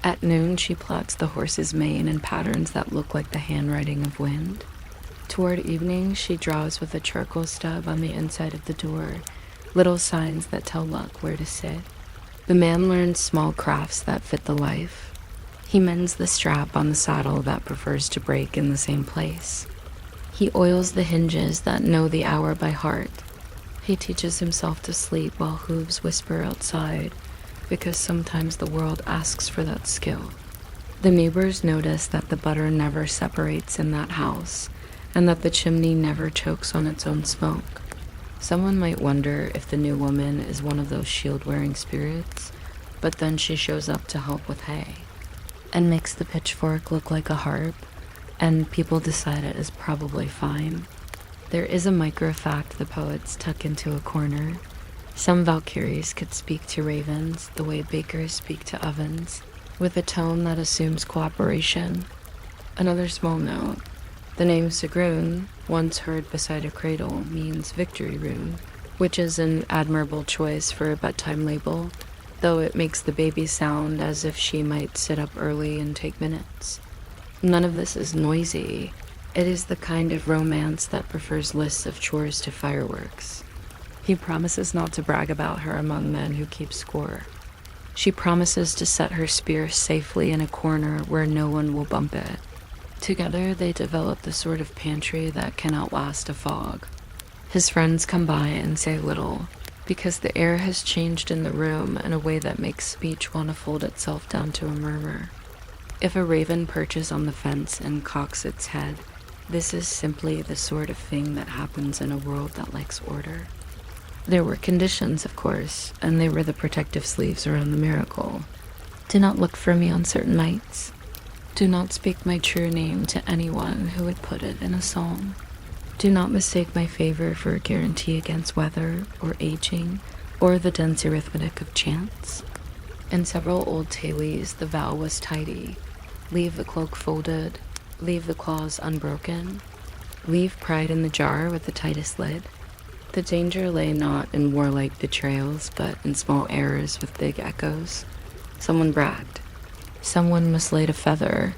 At noon, she plots the horse's mane in patterns that look like the handwriting of wind. Toward evening, she draws with a charcoal stub on the inside of the door, little signs that tell luck where to sit. The man learns small crafts that fit the life. He mends the strap on the saddle that prefers to break in the same place. He oils the hinges that know the hour by heart. He teaches himself to sleep while hooves whisper outside, because sometimes the world asks for that skill. The neighbors notice that the butter never separates in that house, and that the chimney never chokes on its own smoke. Someone might wonder if the new woman is one of those shield-wearing spirits, but then she shows up to help with hay, and makes the pitchfork look like a harp, and people decide it is probably fine. There is a micro-fact the poets tuck into a corner. Some Valkyries could speak to ravens the way bakers speak to ovens, with a tone that assumes cooperation. Another small note. The name Sigrun, once heard beside a cradle, means victory rune, which is an admirable choice for a bedtime label, though it makes the baby sound as if she might sit up early and take minutes. None of this is noisy. It is the kind of romance that prefers lists of chores to fireworks. He promises not to brag about her among men who keep score. She promises to set her spear safely in a corner where no one will bump it. Together, they develop the sort of pantry that can outlast a fog. His friends come by and say little, because the air has changed in the room in a way that makes speech want to fold itself down to a murmur. If a raven perches on the fence and cocks its head, this is simply the sort of thing that happens in a world that likes order. There were conditions, of course, and they were the protective sleeves around the miracle. Do not look for me on certain nights. Do not speak my true name to anyone who would put it in a song. Do not mistake my favor for a guarantee against weather or aging or the dense arithmetic of chance. In several old tales, the vow was tidy. Leave the cloak folded, leave the claws unbroken, leave pride in the jar with the tightest lid. The danger lay not in warlike betrayals, but in small errors with big echoes. Someone bragged. Someone mislaid a feather.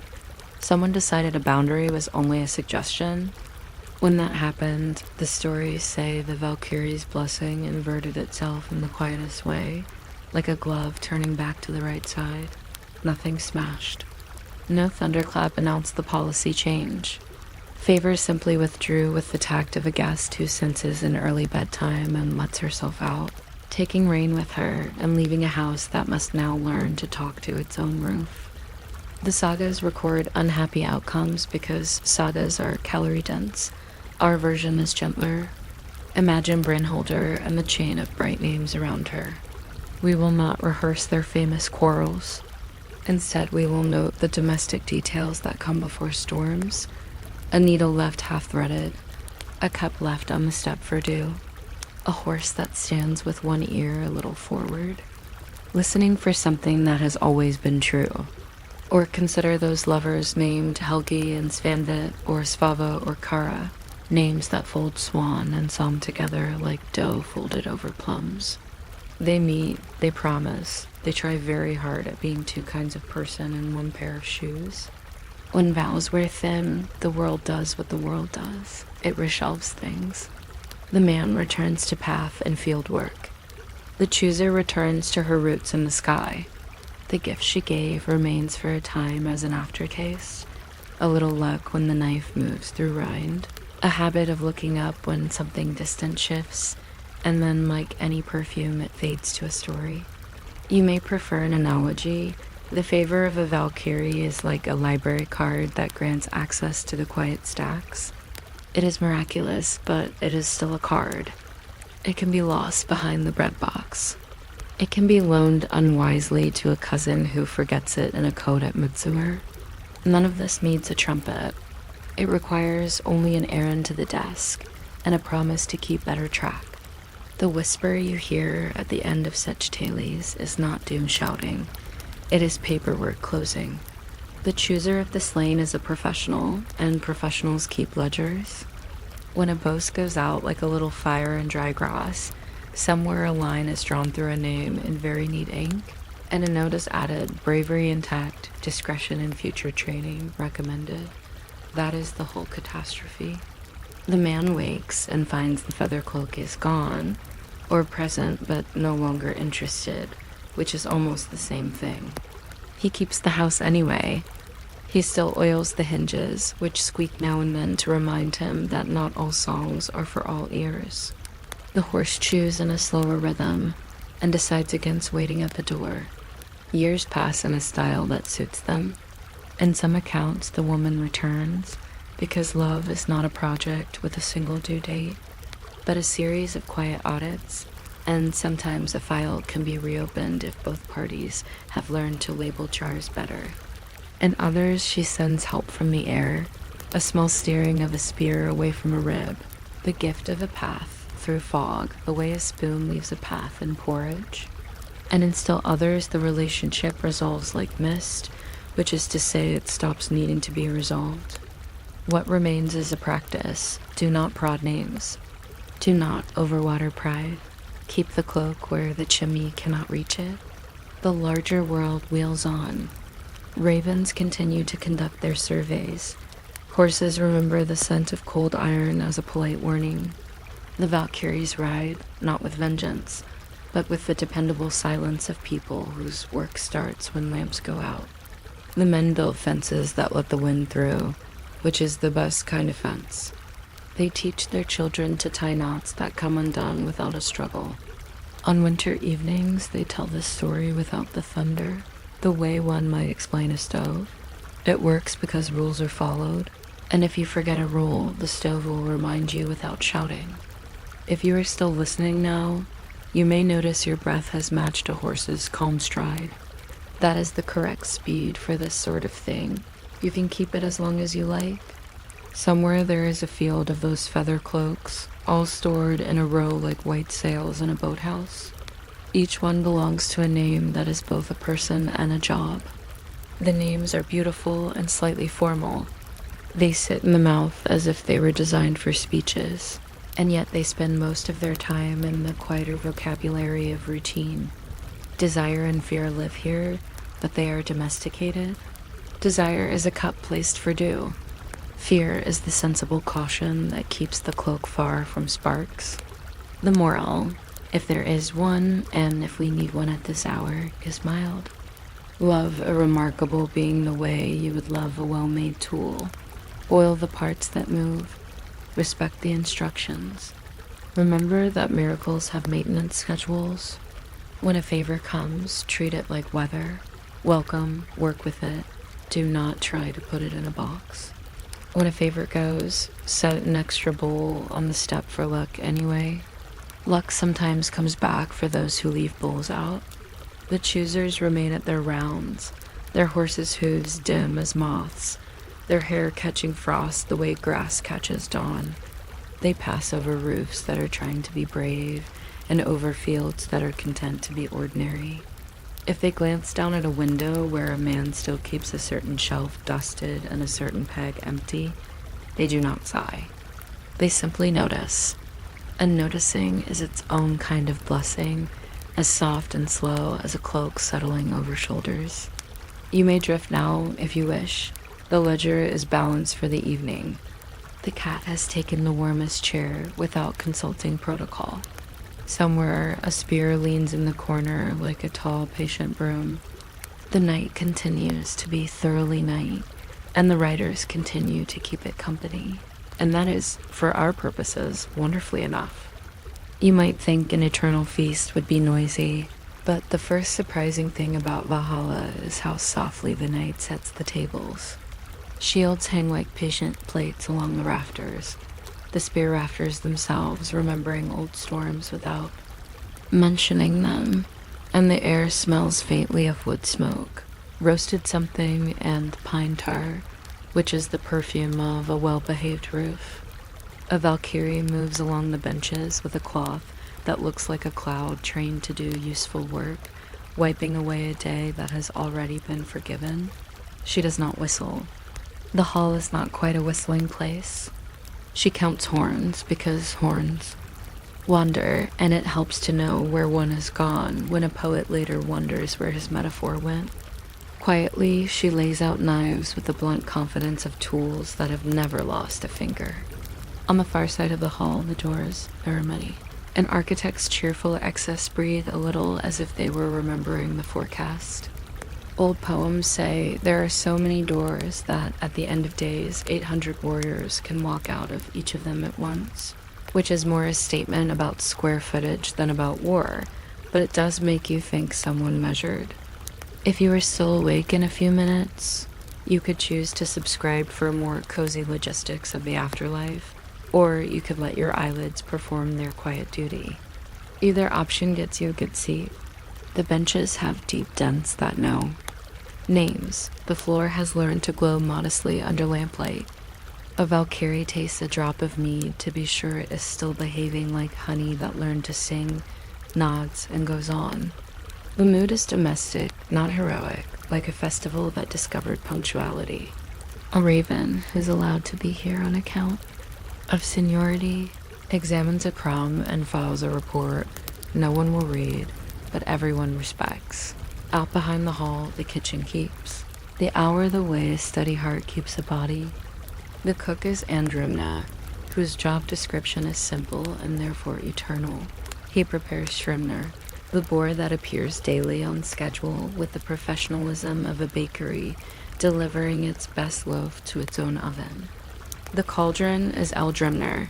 Someone decided a boundary was only a suggestion. When that happened, the stories say the Valkyries' blessing inverted itself in the quietest way, like a glove turning back to the right side. Nothing smashed. No thunderclap announced the policy change. Favor simply withdrew with the tact of a guest who senses an early bedtime and lets herself out, taking rain with her and leaving a house that must now learn to talk to its own roof. The sagas record unhappy outcomes because sagas are calorie-dense. Our version is gentler. Imagine Brynhildr and the chain of bright names around her. We will not rehearse their famous quarrels. Instead, we will note the domestic details that come before storms. A needle left half-threaded, a cup left on the step for dew, a horse that stands with one ear a little forward, listening for something that has always been true. Or consider those lovers named Helgi and Svanvit, or Svava or Kara, names that fold swan and psalm together like dough folded over plums. They meet, they promise, they try very hard at being two kinds of person in one pair of shoes. When vows wear thin, the world does what the world does. It reshelves things. The man returns to path and field work. The chooser returns to her roots in the sky. The gift she gave remains for a time as an aftertaste. A little luck when the knife moves through rind. A habit of looking up when something distant shifts, and then like any perfume it fades to a story. You may prefer an analogy. The favor of a Valkyrie is like a library card that grants access to the quiet stacks. It is miraculous, but it is still a card. It can be lost behind the bread box. It can be loaned unwisely to a cousin who forgets it in a coat at midsummer. None of this needs a trumpet. It requires only an errand to the desk and a promise to keep better track. The whisper you hear at the end of such tales is not doom shouting. It is paperwork closing. The chooser of the slain is a professional, and professionals keep ledgers. When a boast goes out like a little fire in dry grass, somewhere a line is drawn through a name in very neat ink, and a note is added, bravery intact, discretion in future training recommended. That is the whole catastrophe. The man wakes and finds the feather cloak is gone, or present but no longer interested, which is almost the same thing. He keeps the house anyway. He still oils the hinges, which squeak now and then to remind him that not all songs are for all ears. The horse chews in a slower rhythm and decides against waiting at the door. Years pass in a style that suits them. In some accounts, the woman returns because love is not a project with a single due date, but a series of quiet audits, and sometimes a file can be reopened if both parties have learned to label jars better. In others, she sends help from the air, a small steering of a spear away from a rib, the gift of a path through fog, the way a spoon leaves a path in porridge. And in still others, the relationship resolves like mist, which is to say it stops needing to be resolved. What remains is a practice. Do not prod names. Do not overwater pride. Keep the cloak where the chimney cannot reach it. The larger world wheels on. Ravens continue to conduct their surveys. Horses remember the scent of cold iron as a polite warning. The Valkyries ride, not with vengeance, but with the dependable silence of people whose work starts when lamps go out. The men build fences that let the wind through, which is the best kind of fence. They teach their children to tie knots that come undone without a struggle. On winter evenings, they tell this story without the thunder, the way one might explain a stove. It works because rules are followed, and if you forget a rule, the stove will remind you without shouting. If you are still listening now, you may notice your breath has matched a horse's calm stride. That is the correct speed for this sort of thing. You can keep it as long as you like. Somewhere there is a field of those feather cloaks, all stored in a row like white sails in a boathouse. Each one belongs to a name that is both a person and a job. The names are beautiful and slightly formal. They sit in the mouth as if they were designed for speeches, and yet they spend most of their time in the quieter vocabulary of routine. Desire and fear live here, but they are domesticated. Desire is a cup placed for dew. Fear is the sensible caution that keeps the cloak far from sparks. The moral, if there is one, and if we need one at this hour, is mild. Love a remarkable being the way you would love a well-made tool. Boil the parts that move. Respect the instructions. Remember that miracles have maintenance schedules. When a favor comes, treat it like weather. Welcome, work with it. Do not try to put it in a box. When a favor goes, set an extra bowl on the step for luck anyway. Luck sometimes comes back for those who leave bowls out. The choosers remain at their rounds, their horses' hooves dim as moths, their hair catching frost the way grass catches dawn. They pass over roofs that are trying to be brave, and over fields that are content to be ordinary. If they glance down at a window where a man still keeps a certain shelf dusted and a certain peg empty, they do not sigh. They simply notice. And noticing is its own kind of blessing, as soft and slow as a cloak settling over shoulders. You may drift now if you wish. The ledger is balanced for the evening. The cat has taken the warmest chair without consulting protocol. Somewhere, a spear leans in the corner like a tall, patient broom. The night continues to be thoroughly night, and the writers continue to keep it company. And that is, for our purposes, wonderfully enough. You might think an eternal feast would be noisy, but the first surprising thing about Valhalla is how softly the night sets the tables. Shields hang like patient plates along the rafters, the spear rafters themselves remembering old storms without mentioning them, and the air smells faintly of wood smoke, roasted something, and pine tar, which is the perfume of a well-behaved roof. A Valkyrie moves along the benches with a cloth that looks like a cloud trained to do useful work, wiping away a day that has already been forgiven. She does not whistle. The hall is not quite a whistling place. She counts horns because horns wander, and it helps to know where one has gone when a poet later wonders where his metaphor went. Quietly, she lays out knives with the blunt confidence of tools that have never lost a finger. On the far side of the hall, the doors, there are many. An architect's cheerful excess breathe a little as if they were remembering the forecast. Old poems say there are so many doors that at the end of days, 800 warriors can walk out of each of them at once, which is more a statement about square footage than about war, but it does make you think someone measured. If you are still awake in a few minutes, you could choose to subscribe for more cozy logistics of the afterlife, or you could let your eyelids perform their quiet duty. Either option gets you a good seat. The benches have deep dents that know. Names. The floor has learned to glow modestly under lamplight. A Valkyrie tastes a drop of mead to be sure it is still behaving like honey that learned to sing, nods, and goes on. The mood is domestic, not heroic, like a festival that discovered punctuality. A raven, who's allowed to be here on account of seniority, examines a crumb and files a report no one will read, but everyone respects. Out behind the hall, the kitchen keeps. The hour the way a steady heart keeps a body. The cook is Andrumna, whose job description is simple and therefore eternal. He prepares Shrimner, the boar that appears daily on schedule with the professionalism of a bakery, delivering its best loaf to its own oven. The cauldron is Eldrimner,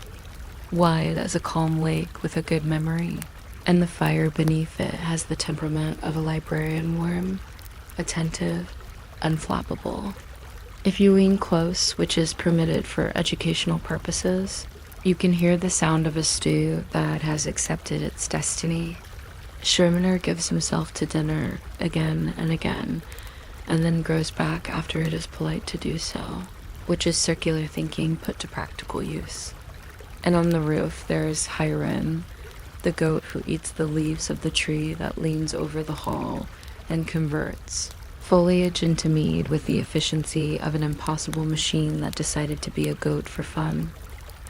wide as a calm lake with a good memory, and the fire beneath it has the temperament of a librarian worm, attentive, unflappable. If you lean close, which is permitted for educational purposes, you can hear the sound of a stew that has accepted its destiny. Schirmner gives himself to dinner again and again, and then grows back after it is polite to do so, which is circular thinking put to practical use. And on the roof there is Hyren, the goat who eats the leaves of the tree that leans over the hall and converts foliage into mead with the efficiency of an impossible machine that decided to be a goat for fun.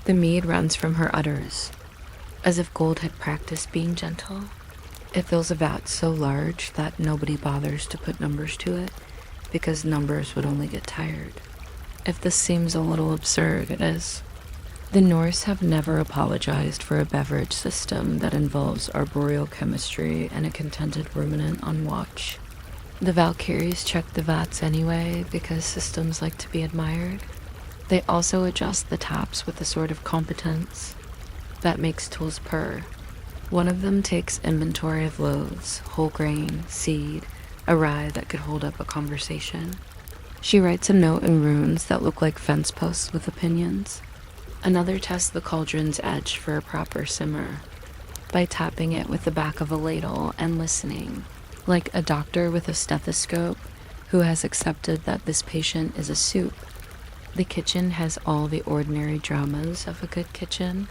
The mead runs from her udders, as if gold had practiced being gentle. It fills a vat so large that nobody bothers to put numbers to it, because numbers would only get tired. If this seems a little absurd, it is. The Norse have never apologized for a beverage system that involves arboreal chemistry and a contented ruminant on watch. The Valkyries check the vats anyway because systems like to be admired. They also adjust the taps with a sort of competence that makes tools purr. One of them takes inventory of loaves, whole grain, seed, a rye that could hold up a conversation. She writes a note in runes that look like fence posts with opinions. Another tests the cauldron's edge for a proper simmer by tapping it with the back of a ladle and listening, like a doctor with a stethoscope who has accepted that this patient is a soup. The kitchen has all the ordinary dramas of a good kitchen: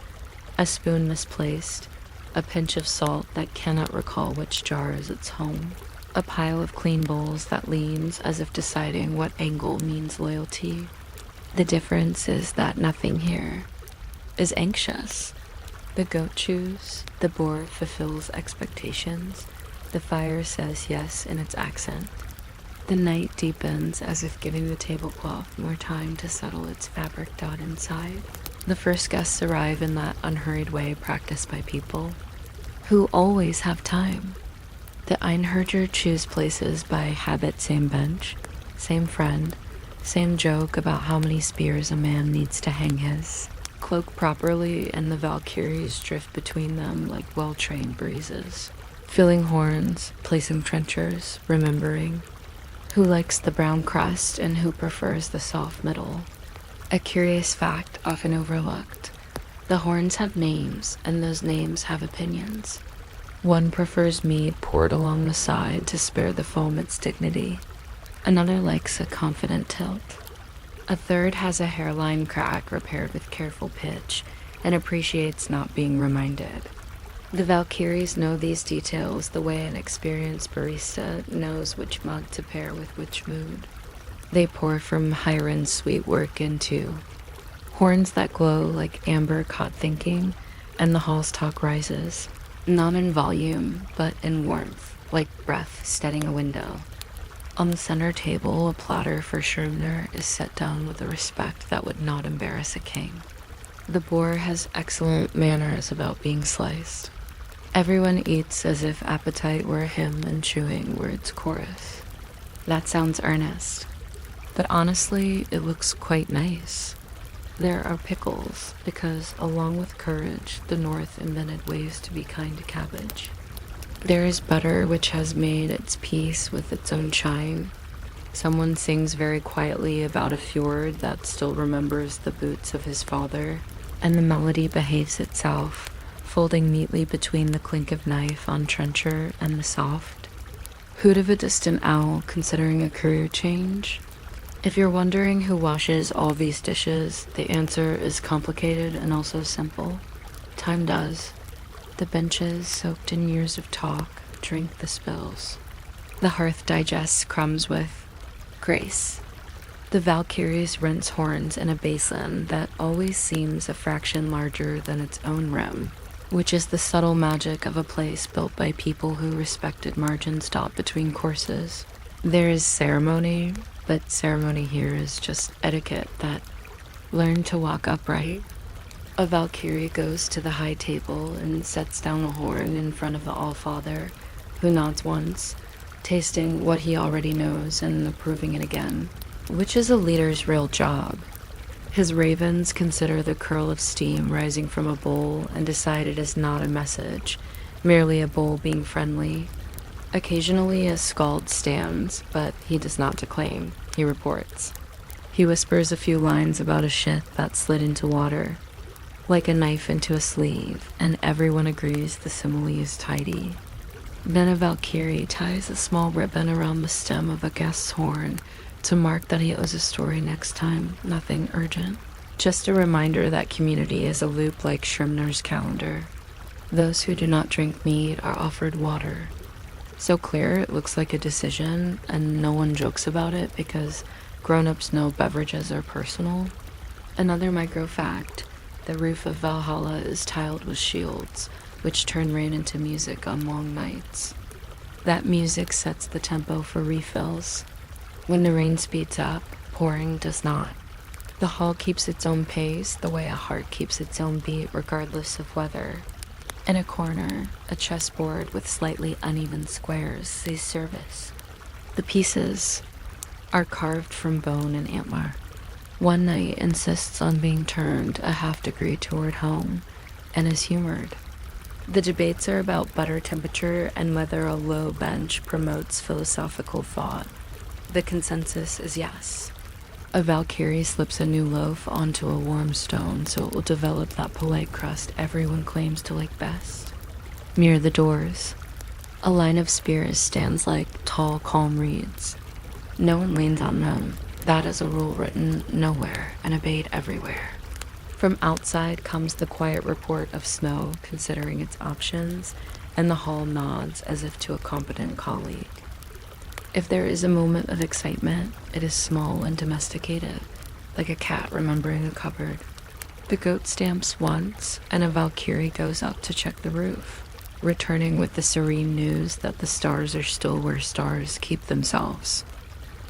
a spoon misplaced, a pinch of salt that cannot recall which jar is its home, a pile of clean bowls that leans as if deciding what angle means loyalty. The difference is that nothing here is anxious. The goat chews, the boar fulfills expectations, the fire says yes in its accent. The night deepens as if giving the tablecloth more time to settle its fabric dot inside. The first guests arrive in that unhurried way practiced by people who always have time. The Einherjar choose places by habit: same bench, same friend, same joke about how many spears a man needs to hang his. Cloak properly, and the Valkyries drift between them like well-trained breezes. Filling horns, placing trenchers, remembering who likes the brown crust and who prefers the soft middle. A curious fact often overlooked: the horns have names, and those names have opinions. One prefers mead poured along the side to spare the foam its dignity. Another likes a confident tilt. A third has a hairline crack repaired with careful pitch and appreciates not being reminded. The Valkyries know these details the way an experienced barista knows which mug to pair with which mood. They pour from Hyren's sweet work into horns that glow like amber caught thinking, and the hall's talk rises, not in volume, but in warmth, like breath steadying a window. On the center table, a platter for Shrewdner is set down with a respect that would not embarrass a king. The boar has excellent manners about being sliced. Everyone eats as if appetite were a hymn and chewing were its chorus. That sounds earnest, but honestly, it looks quite nice. There are pickles, because along with courage, the North invented ways to be kind to cabbage. There is butter which has made its peace with its own chine. Someone sings very quietly about a fjord that still remembers the boots of his father, and the melody behaves itself, folding neatly between the clink of knife on trencher and the soft hoot of a distant owl considering a career change. If you're wondering who washes all these dishes, the answer is complicated and also simple. Time does. The benches, soaked in years of talk, drink the spills. The hearth digests crumbs with grace. The Valkyries rinse horns in a basin that always seems a fraction larger than its own rim, which is the subtle magic of a place built by people who respected margins dot between courses. There is ceremony, but ceremony here is just etiquette that learned to walk upright. A Valkyrie goes to the high table and sets down a horn in front of the Allfather, who nods once, tasting what he already knows and approving it again, which is a leader's real job. His ravens consider the curl of steam rising from a bowl and decide it is not a message, merely a bowl being friendly. Occasionally a skald stands, but he does not declaim, he reports. He whispers a few lines about a shit that slid into water, like a knife into a sleeve, and everyone agrees the simile is tidy. Then a Valkyrie ties a small ribbon around the stem of a guest's horn to mark that he owes a story next time. Nothing urgent. Just a reminder that community is a loop like Schrimner's calendar. Those who do not drink mead are offered water. So clear it looks like a decision, and no one jokes about it because grown-ups know beverages are personal. Another micro fact, the roof of Valhalla is tiled with shields, which turn rain into music on long nights. That music sets the tempo for refills. When the rain speeds up, pouring does not. The hall keeps its own pace the way a heart keeps its own beat regardless of weather. In a corner, a chessboard with slightly uneven squares says service. The pieces are carved from bone and antler. One knight insists on being turned a half-degree toward home and is humored. The debates are about butter temperature and whether a low bench promotes philosophical thought. The consensus is yes. A Valkyrie slips a new loaf onto a warm stone so it will develop that polite crust everyone claims to like best. Near the doors, a line of spears stands like tall, calm reeds. No one leans on them. That is a rule written nowhere and obeyed everywhere. From outside comes the quiet report of snow considering its options, and the hall nods as if to a competent colleague. If there is a moment of excitement, it is small and domesticated, like a cat remembering a cupboard. The goat stamps once, and a Valkyrie goes up to check the roof, returning with the serene news that the stars are still where stars keep themselves.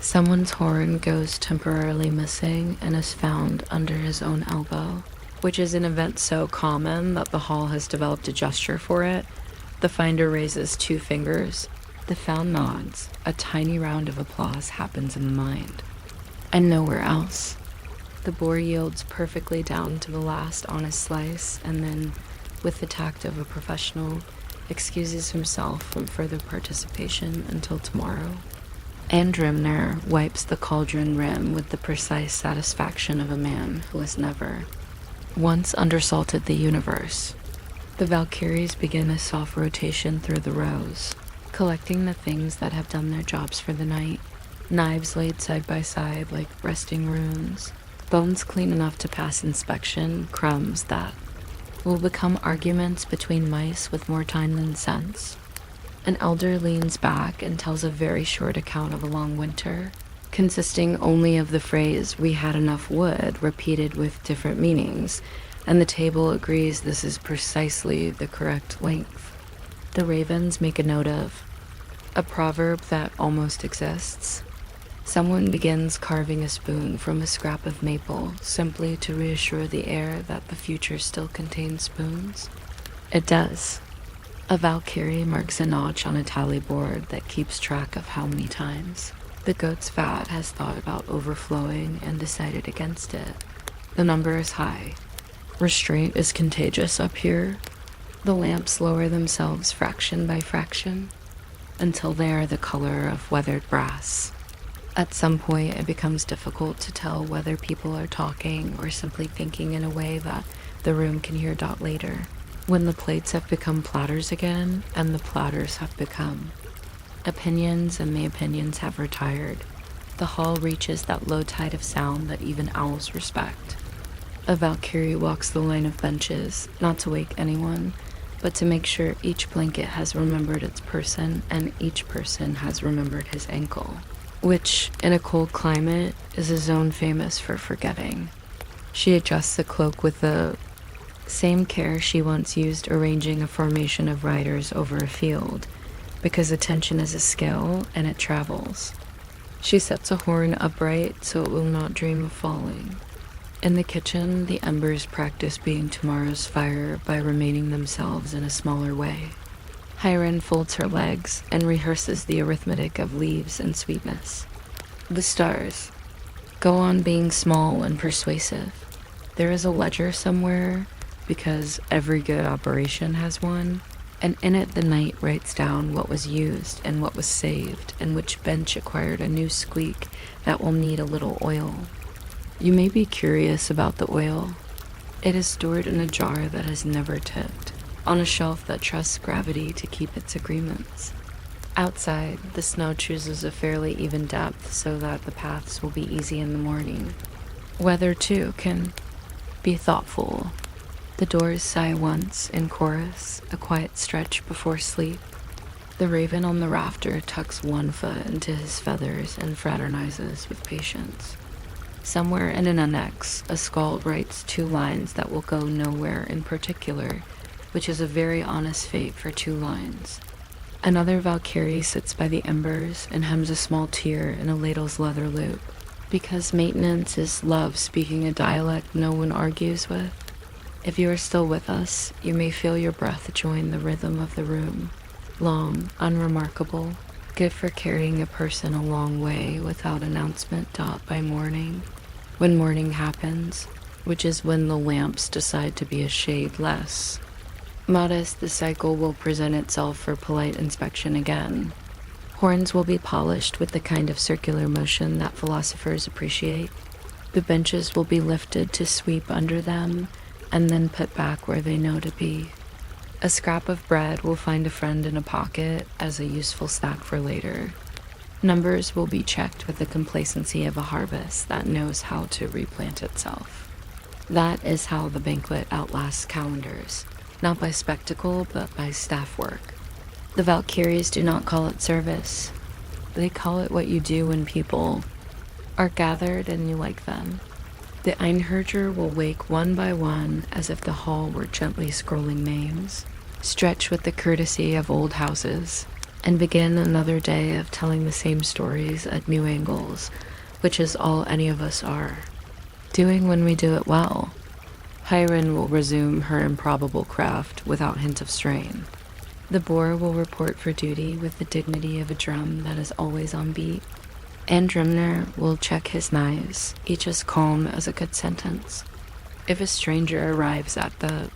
Someone's horn goes temporarily missing and is found under his own elbow, which is an event so common that the hall has developed a gesture for it. The finder raises 2 fingers. The found nods. A tiny round of applause happens in the mind. And nowhere else. The boar yields perfectly down to the last honest slice, and then, with the tact of a professional, excuses himself from further participation until tomorrow. Andrimner wipes the cauldron rim with the precise satisfaction of a man who has never once undersalted the universe. The Valkyries begin a soft rotation through the rows, collecting the things that have done their jobs for the night. Knives laid side by side like resting runes, bones clean enough to pass inspection, crumbs that will become arguments between mice with more time than sense. An elder leans back and tells a very short account of a long winter, consisting only of the phrase, "we had enough wood," repeated with different meanings, and the table agrees this is precisely the correct length. The ravens make a note of a proverb that almost exists. Someone begins carving a spoon from a scrap of maple simply to reassure the air that the future still contains spoons. It does. A Valkyrie marks a notch on a tally board that keeps track of how many times the goat's fat has thought about overflowing and decided against it. The number is high. Restraint is contagious up here. The lamps lower themselves fraction by fraction until they are the color of weathered brass. At some point, it becomes difficult to tell whether people are talking or simply thinking in a way that the room can hear. Later, when the plates have become platters again, and the platters have become opinions, and the opinions have retired, the hall reaches that low tide of sound that even owls respect. A Valkyrie walks the line of benches, not to wake anyone, but to make sure each blanket has remembered its person and each person has remembered his ankle, which, in a cold climate, is a zone famous for forgetting. She adjusts the cloak with the same care she once used arranging a formation of riders over a field, because attention is a skill and it travels. She sets a horn upright so it will not dream of falling. In the kitchen, the embers practice being tomorrow's fire by remaining themselves in a smaller way. Hyren folds her legs and rehearses the arithmetic of leaves and sweetness. The stars go on being small and persuasive. There is a ledger somewhere, because every good operation has one, and in it the knight writes down what was used and what was saved, and which bench acquired a new squeak that will need a little oil. You may be curious about the oil. It is stored in a jar that has never tipped. on a shelf that trusts gravity to keep its agreements. Outside, the snow chooses a fairly even depth so that the paths will be easy in the morning. Weather, too, can be thoughtful. The doors sigh once, in chorus, a quiet stretch before sleep. The raven on the rafter tucks one foot into his feathers and fraternizes with patience. Somewhere in an annex, a skald writes 2 lines that will go nowhere in particular, which is a very honest fate for 2 lines. Another Valkyrie sits by the embers and hems a small tear in a ladle's leather loop, because maintenance is love speaking a dialect no one argues with. If you are still with us, you may feel your breath join the rhythm of the room. Long, unremarkable, good for carrying a person a long way without announcement. By morning. When morning happens, which is when the lamps decide to be a shade less. Modest, the cycle will present itself for polite inspection again. Horns will be polished with the kind of circular motion that philosophers appreciate. The benches will be lifted to sweep under them, and then put back where they know to be. A scrap of bread will find a friend in a pocket as a useful snack for later. Numbers will be checked with the complacency of a harvest that knows how to replant itself. That is how the banquet outlasts calendars, not by spectacle, but by staff work. The Valkyries do not call it service. They call it what you do when people are gathered and you like them. The Einherjar will wake one by one as if the hall were gently scrolling names, stretch with the courtesy of old houses, and begin another day of telling the same stories at new angles, which is all any of us are. Doing when we do it well. Hyren will resume her improbable craft without hint of strain. The boar will report for duty with the dignity of a drum that is always on beat. And Drimner will check his knives, each as calm as a good sentence. If a stranger arrives at the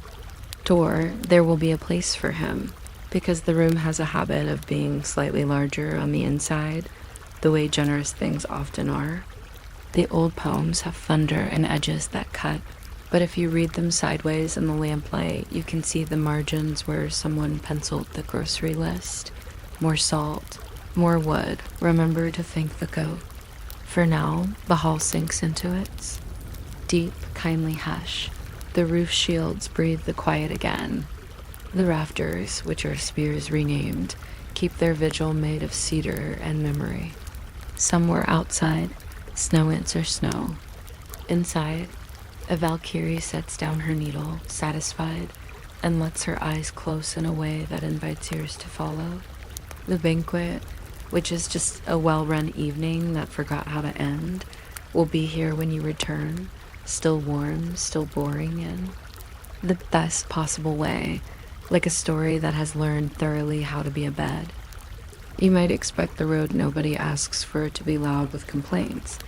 door, there will be a place for him, because the room has a habit of being slightly larger on the inside, the way generous things often are. The old poems have thunder and edges that cut, but if you read them sideways in the lamplight, you can see the margins where someone penciled the grocery list. More salt, more wood, remember to thank the goat. For now, the hall sinks into its deep, kindly hush. The roof shields breathe the quiet again. The rafters, which are spears renamed, keep their vigil made of cedar and memory. Somewhere outside, snow answers snow. Inside, a Valkyrie sets down her needle, satisfied, and lets her eyes close in a way that invites ears to follow. The banquet, which is just a well-run evening that forgot how to end, will be here when you return, still warm, still boring, in the best possible way, like a story that has learned thoroughly how to be a bed. You might expect the road nobody asks for it to be loud with complaints,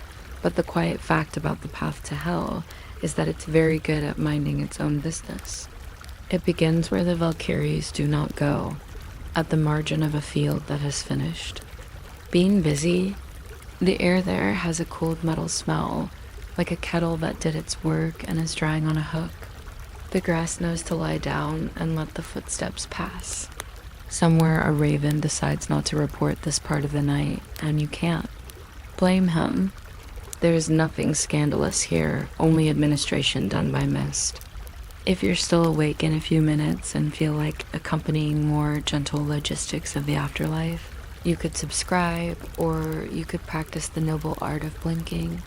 but the quiet fact about the path to hell is that it's very good at minding its own business. It begins where the Valkyries do not go, at the margin of a field that has finished. Being busy, the air there has a cooled metal smell, like a kettle that did its work and is drying on a hook. The grass knows to lie down and let the footsteps pass. Somewhere a raven decides not to report this part of the night, and you can't blame him. There is nothing scandalous here, only administration done by mist. If you're still awake in a few minutes and feel like accompanying more gentle logistics of the afterlife, you could subscribe, or you could practice the noble art of blinking.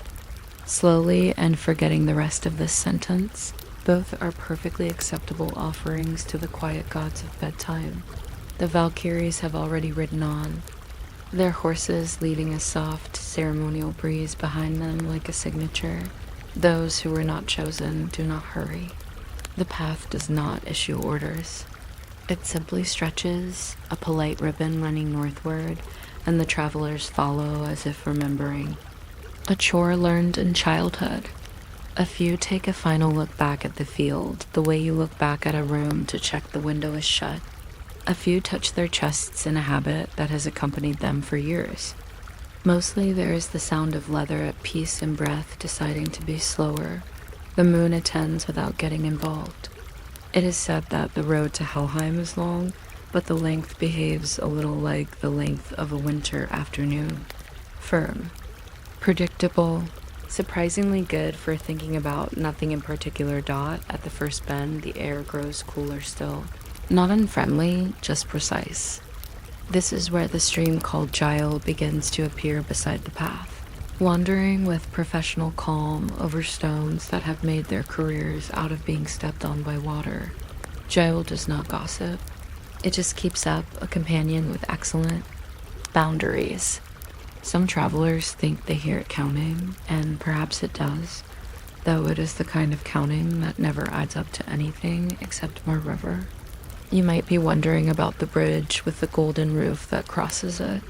Slowly and forgetting the rest of this sentence, both are perfectly acceptable offerings to the quiet gods of bedtime. The Valkyries have already ridden on, their horses leaving a soft, ceremonial breeze behind them like a signature. Those who were not chosen do not hurry. The path does not issue orders. It simply stretches, a polite ribbon running northward, and the travelers follow as if remembering. A chore learned in childhood. A few take a final look back at the field, the way you look back at a room to check the window is shut. A few touch their chests in a habit that has accompanied them for years. Mostly there is the sound of leather at peace and breath deciding to be slower. The moon attends without getting involved. It is said that the road to Helheim is long, but the length behaves a little like the length of a winter afternoon. Firm, predictable, surprisingly good for thinking about nothing in particular. At the first bend, the air grows cooler still. Not unfriendly, just precise. This is where the stream called Gile begins to appear beside the path, wandering with professional calm over stones that have made their careers out of being stepped on by water. Gile does not gossip. It just keeps up a companion with excellent boundaries. Some travelers think they hear it counting, and perhaps it does, though it is the kind of counting that never adds up to anything except more river. You might be wondering about the bridge with the golden roof that crosses it.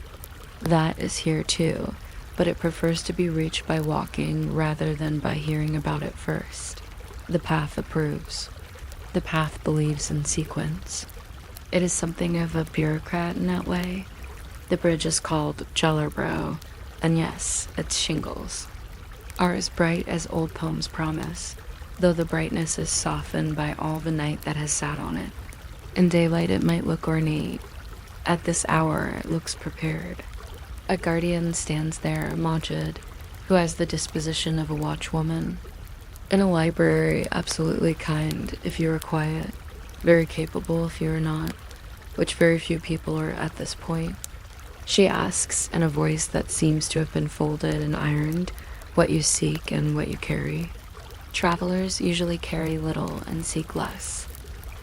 That is here too, but it prefers to be reached by walking rather than by hearing about it first. The path approves. The path believes in sequence. It is something of a bureaucrat in that way. The bridge is called Jellerbro, and yes, its shingles are as bright as old poems promise, though the brightness is softened by all the night that has sat on it. In daylight it might look ornate. At this hour it looks prepared. A guardian stands there, Majid, who has the disposition of a watchwoman. In a library, absolutely kind if you are quiet, very capable if you are not, which very few people are at this point. She asks, in a voice that seems to have been folded and ironed, what you seek and what you carry. Travelers usually carry little and seek less.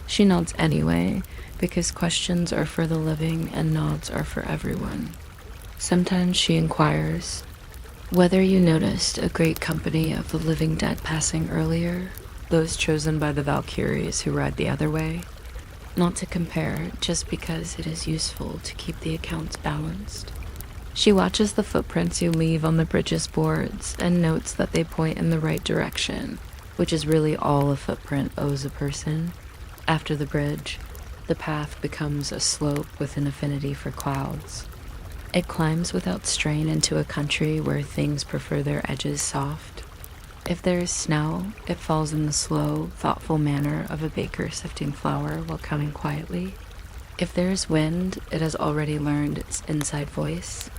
She nods anyway, because questions are for the living and nods are for everyone. Sometimes she inquires whether you noticed a great company of the living dead passing earlier, those chosen by the Valkyries who ride the other way. Not to compare, just because it is useful to keep the accounts balanced. She watches the footprints you leave on the bridge's boards and notes that they point in the right direction, which is really all a footprint owes a person. After the bridge, the path becomes a slope with an affinity for clouds. It climbs without strain into a country where things prefer their edges soft. If there is snow, it falls in the slow, thoughtful manner of a baker sifting flour while counting quietly. If there is wind, it has already learned its inside voice.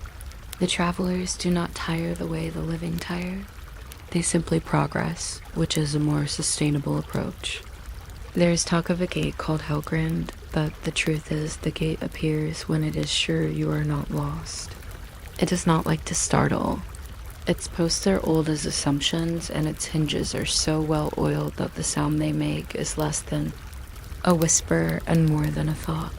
The travelers do not tire the way the living tire. They simply progress, which is a more sustainable approach. There is talk of a gate called Helgrand, but the truth is the gate appears when it is sure you are not lost. It does not like to startle. Its posts are old as assumptions, and its hinges are so well oiled that the sound they make is less than a whisper and more than a thought.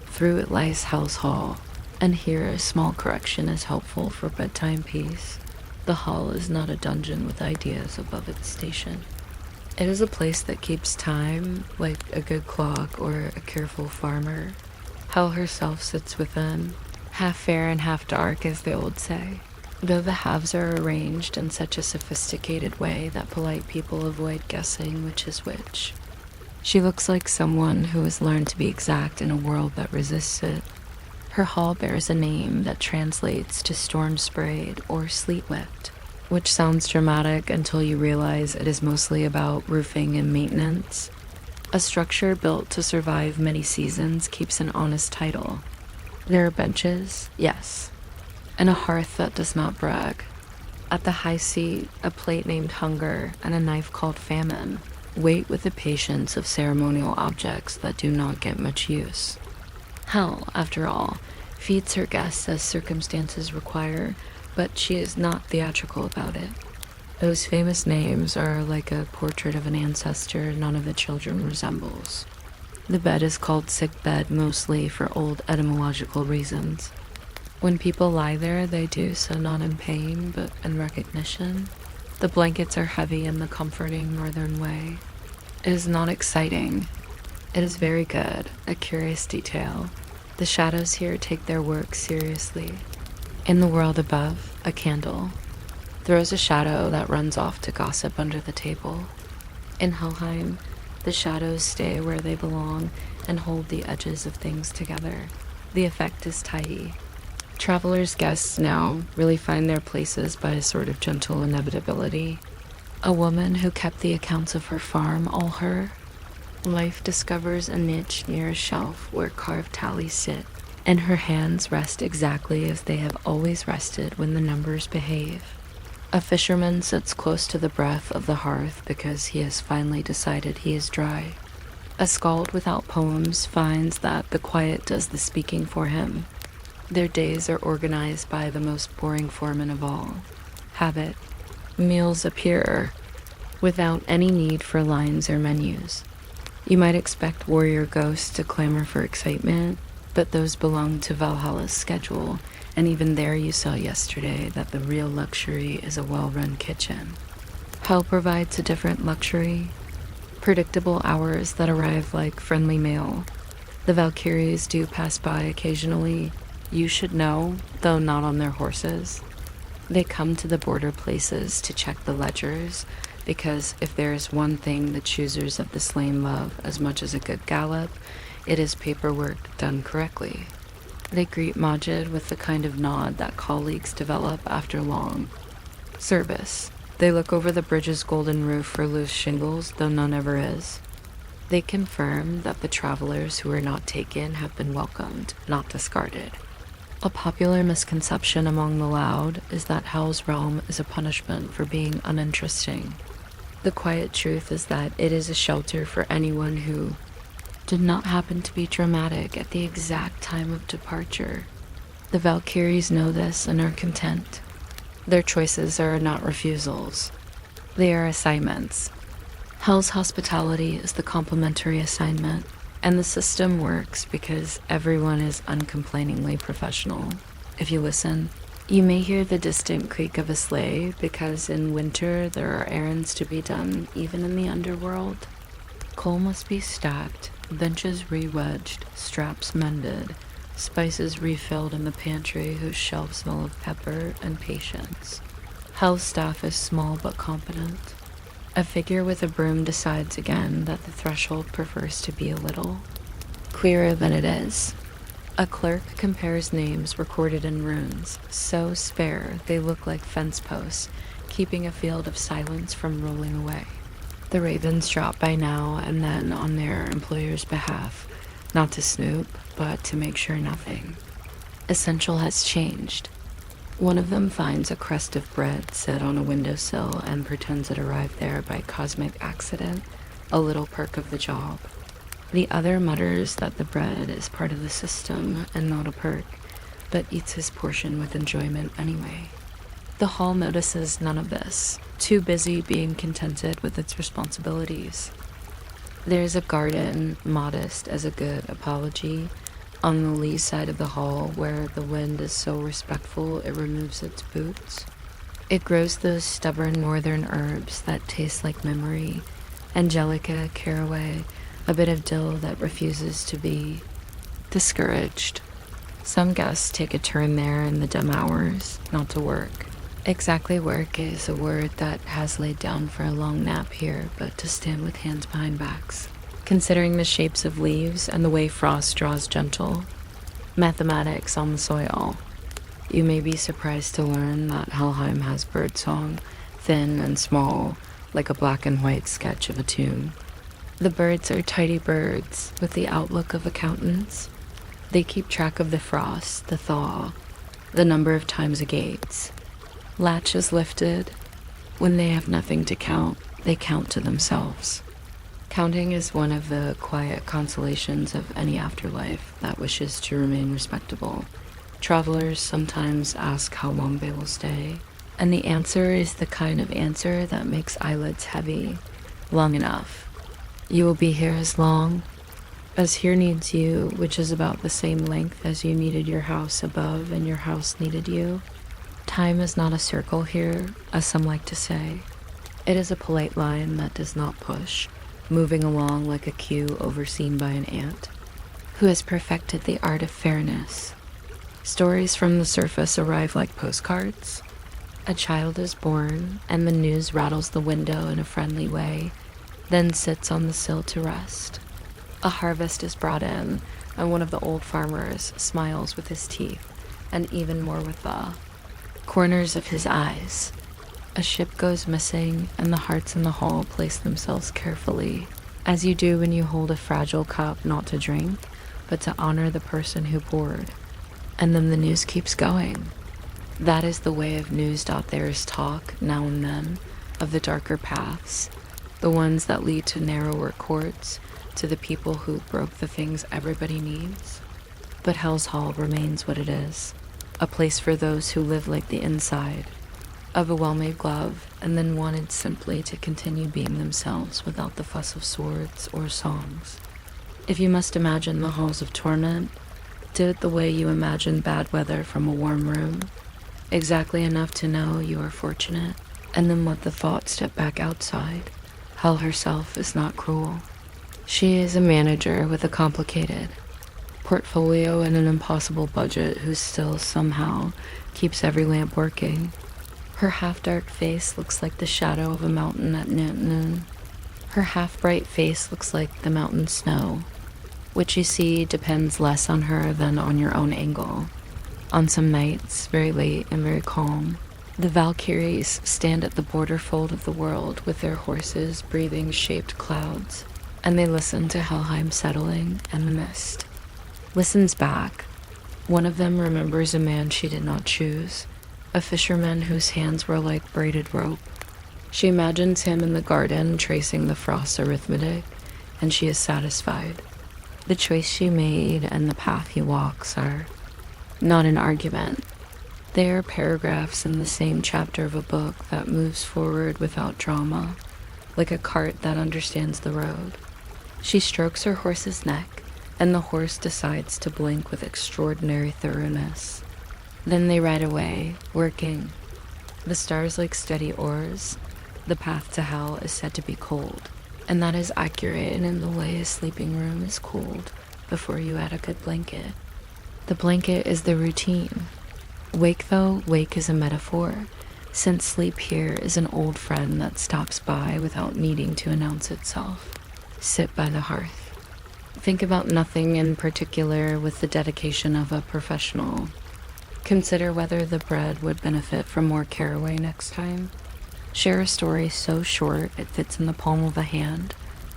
Through it lies Hell's Hall, and here a small correction is helpful for bedtime peace. The hall is not a dungeon with ideas above its station. It is a place that keeps time, like a good clock or a careful farmer. Hell herself sits within, half fair and half dark, as the old say, though the halves are arranged in such a sophisticated way that polite people avoid guessing which is which. She looks like someone who has learned to be exact in a world that resists it. Her hall bears a name that translates to storm-sprayed or sleet-whipped, which sounds dramatic until you realize it is mostly about roofing and maintenance. A structure built to survive many seasons keeps an honest title. There are benches, yes, and a hearth that does not brag. At the high seat, a plate named Hunger and a knife called Famine wait with the patience of ceremonial objects that do not get much use. Hell, after all, feeds her guests as circumstances require, but she is not theatrical about it. Those famous names are like a portrait of an ancestor none of the children resembles. The bed is called sick bed mostly for old etymological reasons. When people lie there, they do so not in pain, but in recognition. The blankets are heavy in the comforting northern way. It is not exciting. It is very good, a curious detail. The shadows here take their work seriously. In the world above, a candle throws a shadow that runs off to gossip under the table. In Helheim, the shadows stay where they belong and hold the edges of things together. The effect is tidy. Travelers' guests now really find their places by a sort of gentle inevitability. A woman who kept the accounts of her farm all her, Life discovers a niche near a shelf where carved tallies sit, and her hands rest exactly as they have always rested when the numbers behave. A fisherman sits close to the breath of the hearth because he has finally decided he is dry. A skald without poems finds that the quiet does the speaking for him. Their days are organized by the most boring foreman of all, habit. Meals appear without any need for lines or menus. You might expect warrior ghosts to clamor for excitement, but those belong to Valhalla's schedule, and even there you saw yesterday that the real luxury is a well-run kitchen. Hell provides a different luxury, predictable hours that arrive like friendly mail. The Valkyries do pass by occasionally, you should know, though not on their horses. They come to the border places to check the ledgers, because if there is one thing the choosers of the slain love as much as a good gallop, it is paperwork done correctly. They greet Majid with the kind of nod that colleagues develop after long service. They look over the bridge's golden roof for loose shingles, though none ever is. They confirm that the travelers who are not taken have been welcomed, not discarded. A popular misconception among the loud is that Hell's realm is a punishment for being uninteresting. The quiet truth is that it is a shelter for anyone who did not happen to be dramatic at the exact time of departure. The Valkyries know this and are content. Their choices are not refusals. They are assignments. Hell's hospitality is the complimentary assignment, and the system works because everyone is uncomplainingly professional. If you listen, you may hear the distant creak of a sleigh because in winter there are errands to be done even in the underworld. Coal must be stacked, benches re-wedged, straps mended, spices refilled in the pantry whose shelves smell of pepper and patience. Hell's staff is small but competent. A figure with a broom decides again that the threshold prefers to be a little clearer than it is. A clerk compares names recorded in runes, so spare they look like fence posts, keeping a field of silence from rolling away. The ravens drop by now and then on their employer's behalf, not to snoop, but to make sure nothing essential has changed. One of them finds a crust of bread set on a windowsill and pretends it arrived there by cosmic accident, a little perk of the job. The other mutters that the bread is part of the system and not a perk, but eats his portion with enjoyment anyway. The hall notices none of this, too busy being contented with its responsibilities. There's a garden, modest as a good apology, on the lee side of the hall where the wind is so respectful it removes its boots. It grows those stubborn northern herbs that taste like memory, angelica, caraway, a bit of dill that refuses to be discouraged. Some guests take a turn there in the dim hours, not to work. Exactly work is a word that has laid down for a long nap here, but to stand with hands behind backs, considering the shapes of leaves and the way frost draws gentle mathematics on the soil. You may be surprised to learn that Helheim has birdsong, thin and small, like a black and white sketch of a tomb. The birds are tidy birds with the outlook of accountants. They keep track of the frost, the thaw, the number of times a gates. Latch is lifted. When they have nothing to count, they count to themselves. Counting is one of the quiet consolations of any afterlife that wishes to remain respectable. Travelers sometimes ask how long they will stay, and the answer is the kind of answer that makes eyelids heavy. Long enough. You will be here as long as here needs you, which is about the same length as you needed your house above and your house needed you. Time is not a circle here, as some like to say. It is a polite line that does not push, moving along like a queue overseen by an ant, who has perfected the art of fairness. Stories from the surface arrive like postcards. A child is born, and the news rattles the window in a friendly way, then sits on the sill to rest. A harvest is brought in, and one of the old farmers smiles with his teeth, and even more with the corners of his eyes. A ship goes missing, and the hearts in the hall place themselves carefully as you do when you hold a fragile cup not to drink, but to honor the person who poured. And then the news keeps going. That is the way of news.there's talk, now and then, of the darker paths, the ones that lead to narrower courts, to the people who broke the things everybody needs. But Hell's Hall remains what it is, a place for those who live like the inside of a well-made glove, and then wanted simply to continue being themselves without the fuss of swords or songs. If you must imagine the halls of torment, do it the way you imagine bad weather from a warm room, exactly enough to know you are fortunate, and then let the thought step back outside. Hell herself is not cruel. She is a manager with a complicated portfolio and an impossible budget who still somehow keeps every lamp working. Her half-dark face looks like the shadow of a mountain at noon. Her half-bright face looks like the mountain snow. What you see depends less on her than on your own angle. On some nights, very late and very calm, the Valkyries stand at the border fold of the world with their horses breathing shaped clouds, and they listen to Helheim settling and the mist. Listens back. One of them remembers a man she did not choose, a fisherman whose hands were like braided rope. She imagines him in the garden tracing the frost's arithmetic, and she is satisfied. The choice she made and the path he walks are not an argument. They are paragraphs in the same chapter of a book that moves forward without drama, like a cart that understands the road. She strokes her horse's neck, and the horse decides to blink with extraordinary thoroughness. Then they ride away, working. The stars like steady oars. The path to hell is said to be cold, and that is accurate in the way a sleeping room is cooled before you add a good blanket. The blanket is the routine. Wake is a metaphor, since sleep here is an old friend that stops by without needing to announce itself. Sit by the hearth. Think about nothing in particular with the dedication of a professional. Consider whether the bread would benefit from more caraway next time. Share a story so short it fits in the palm of a hand,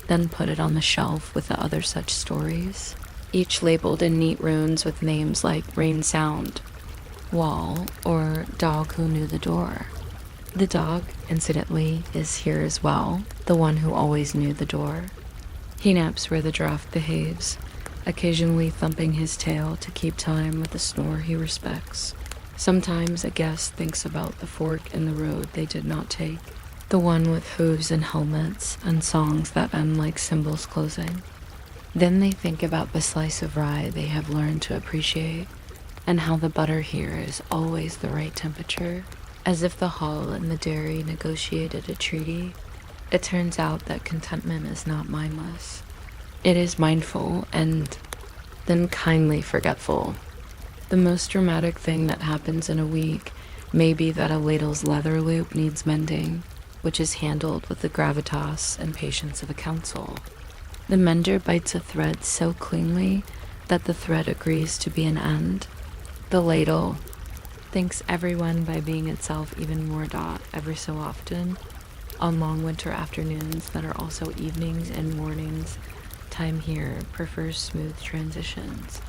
then put it on the shelf with the other such stories, each labeled in neat runes with names like Rain Sound, Wall, or Dog Who Knew the Door. The dog, incidentally, is here as well, the one who always knew the door. He naps where the draft behaves, occasionally thumping his tail to keep time with the snore he respects. Sometimes a guest thinks about the fork in the road they did not take, the one with hooves and helmets and songs that end like cymbals closing. Then they think about the slice of rye they have learned to appreciate, and how the butter here is always the right temperature, as if the hall and the dairy negotiated a treaty. It turns out that contentment is not mindless. It is mindful and then kindly forgetful. The most dramatic thing that happens in a week may be that a ladle's leather loop needs mending, which is handled with the gravitas and patience of a counsel. The mender bites a thread so cleanly that the thread agrees to be an end. The ladle thanks everyone by being itself even more every so often, on long winter afternoons that are also evenings and mornings. Time here prefers smooth transitions.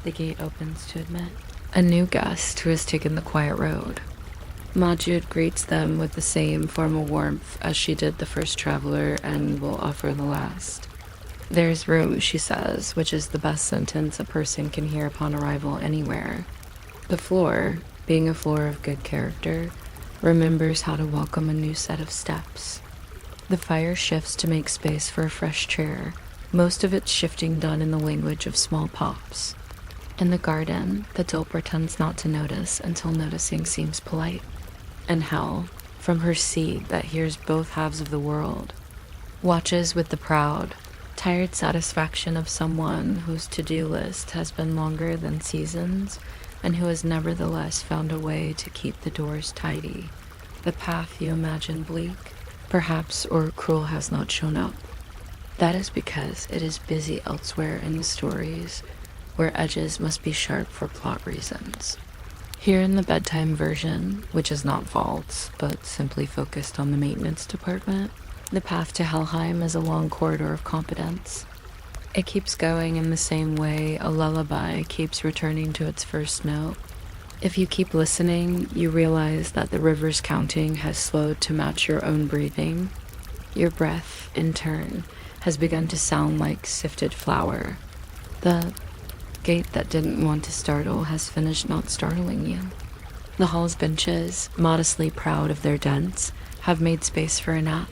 The gate opens to admit a new guest who has taken the quiet road. Majud greets them with the same formal warmth as she did the first traveler and will offer the last. There's room, she says, which is the best sentence a person can hear upon arrival anywhere. The floor, being a floor of good character, remembers how to welcome a new set of steps. The fire shifts to make space for a fresh chair, most of its shifting done in the language of small pops. In the garden, the doe pretends not to notice until noticing seems polite. And Hell, from her seat that hears both halves of the world, watches with the proud, tired satisfaction of someone whose to-do list has been longer than seasons and who has nevertheless found a way to keep the doors tidy. The path you imagine bleak, perhaps, or cruel has not shown up. That is because it is busy elsewhere in the stories, where edges must be sharp for plot reasons. Here in the bedtime version, which is not false, but simply focused on the maintenance department, The path to Helheim is a long corridor of competence. It keeps going in the same way a lullaby keeps returning to its first note. If you keep listening, you realize that the river's counting has slowed to match your own breathing. Your breath, in turn, has begun to sound like sifted flour. The gate that didn't want to startle has finished not startling you. The hall's benches, modestly proud of their dents, have made space for a nap.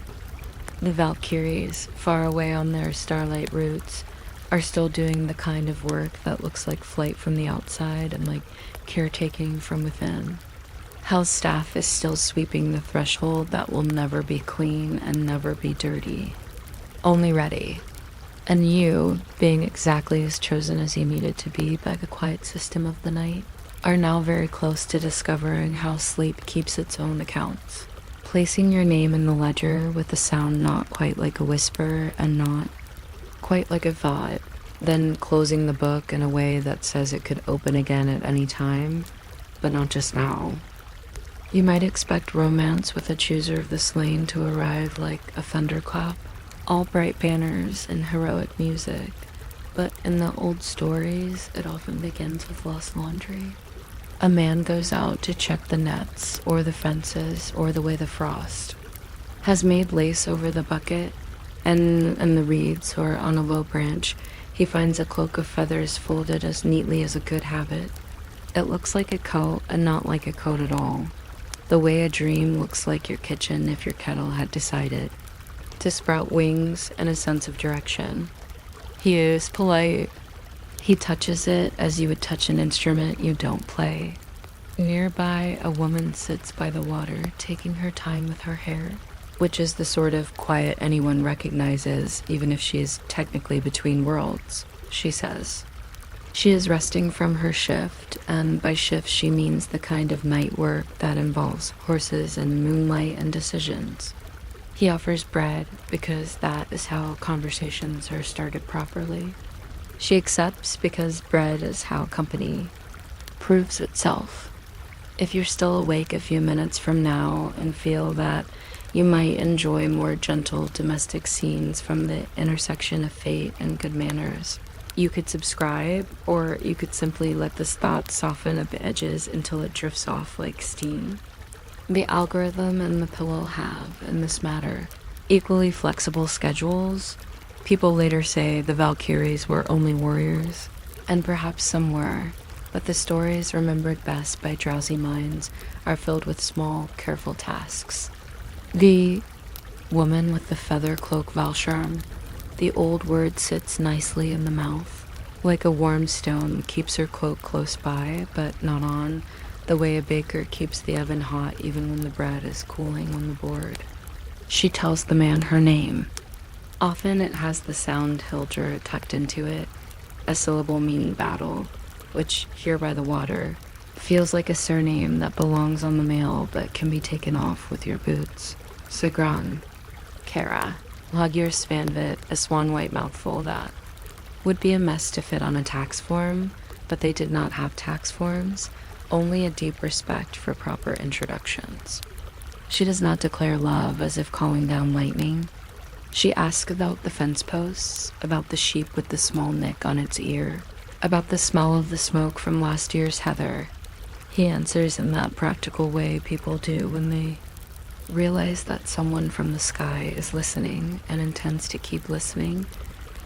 The Valkyries, far away on their starlight routes, are still doing the kind of work that looks like flight from the outside and like caretaking from within. Hell's staff is still sweeping the threshold that will never be clean and never be dirty. Only ready. And you, being exactly as chosen as you needed to be by the quiet system of the night, are now very close to discovering how sleep keeps its own accounts. Placing your name in the ledger with a sound not quite like a whisper and not quite like a thought, then closing the book in a way that says it could open again at any time, but not just now. You might expect romance with a chooser of the slain to arrive like a thunderclap, all bright banners and heroic music, but in the old stories, it often begins with lost laundry. A man goes out to check the nets, or the fences, or the way the frost has made lace over the bucket, and in the reeds or on a low branch, he finds a cloak of feathers folded as neatly as a good habit. It looks like a coat and not like a coat at all. The way a dream looks like your kitchen if your kettle had decided to sprout wings and a sense of direction. He is polite. He touches it as you would touch an instrument you don't play. Nearby, a woman sits by the water, taking her time with her hair, which is the sort of quiet anyone recognizes, even if she is technically between worlds, she says. She is resting from her shift, and by shift she means the kind of night work that involves horses and moonlight and decisions. He offers bread because that is how conversations are started properly. She accepts because bread is how company proves itself. If you're still awake a few minutes from now and feel that you might enjoy more gentle domestic scenes from the intersection of fate and good manners, you could subscribe, or you could simply let this thought soften at the edges until it drifts off like steam. The algorithm and the pillow have, in this matter, equally flexible schedules. People later say the Valkyries were only warriors, and perhaps some were, but the stories remembered best by drowsy minds are filled with small, careful tasks. The woman with the feather cloak Valsharm, the old word sits nicely in the mouth, like a warm stone keeps her cloak close by, but not on, the way a baker keeps the oven hot even when the bread is cooling on the board. She tells the man her name. Often it has the sound Hildre tucked into it, a syllable meaning battle, which, here by the water, feels like a surname that belongs on the male but can be taken off with your boots. Sigran, Kara, Lagyr Svanvit, a swan white mouthful that would be a mess to fit on a tax form, but they did not have tax forms, only a deep respect for proper introductions. She does not declare love as if calling down lightning. She asks about the fence posts, about the sheep with the small nick on its ear, about the smell of the smoke from last year's heather. He answers in that practical way people do when they realize that someone from the sky is listening and intends to keep listening,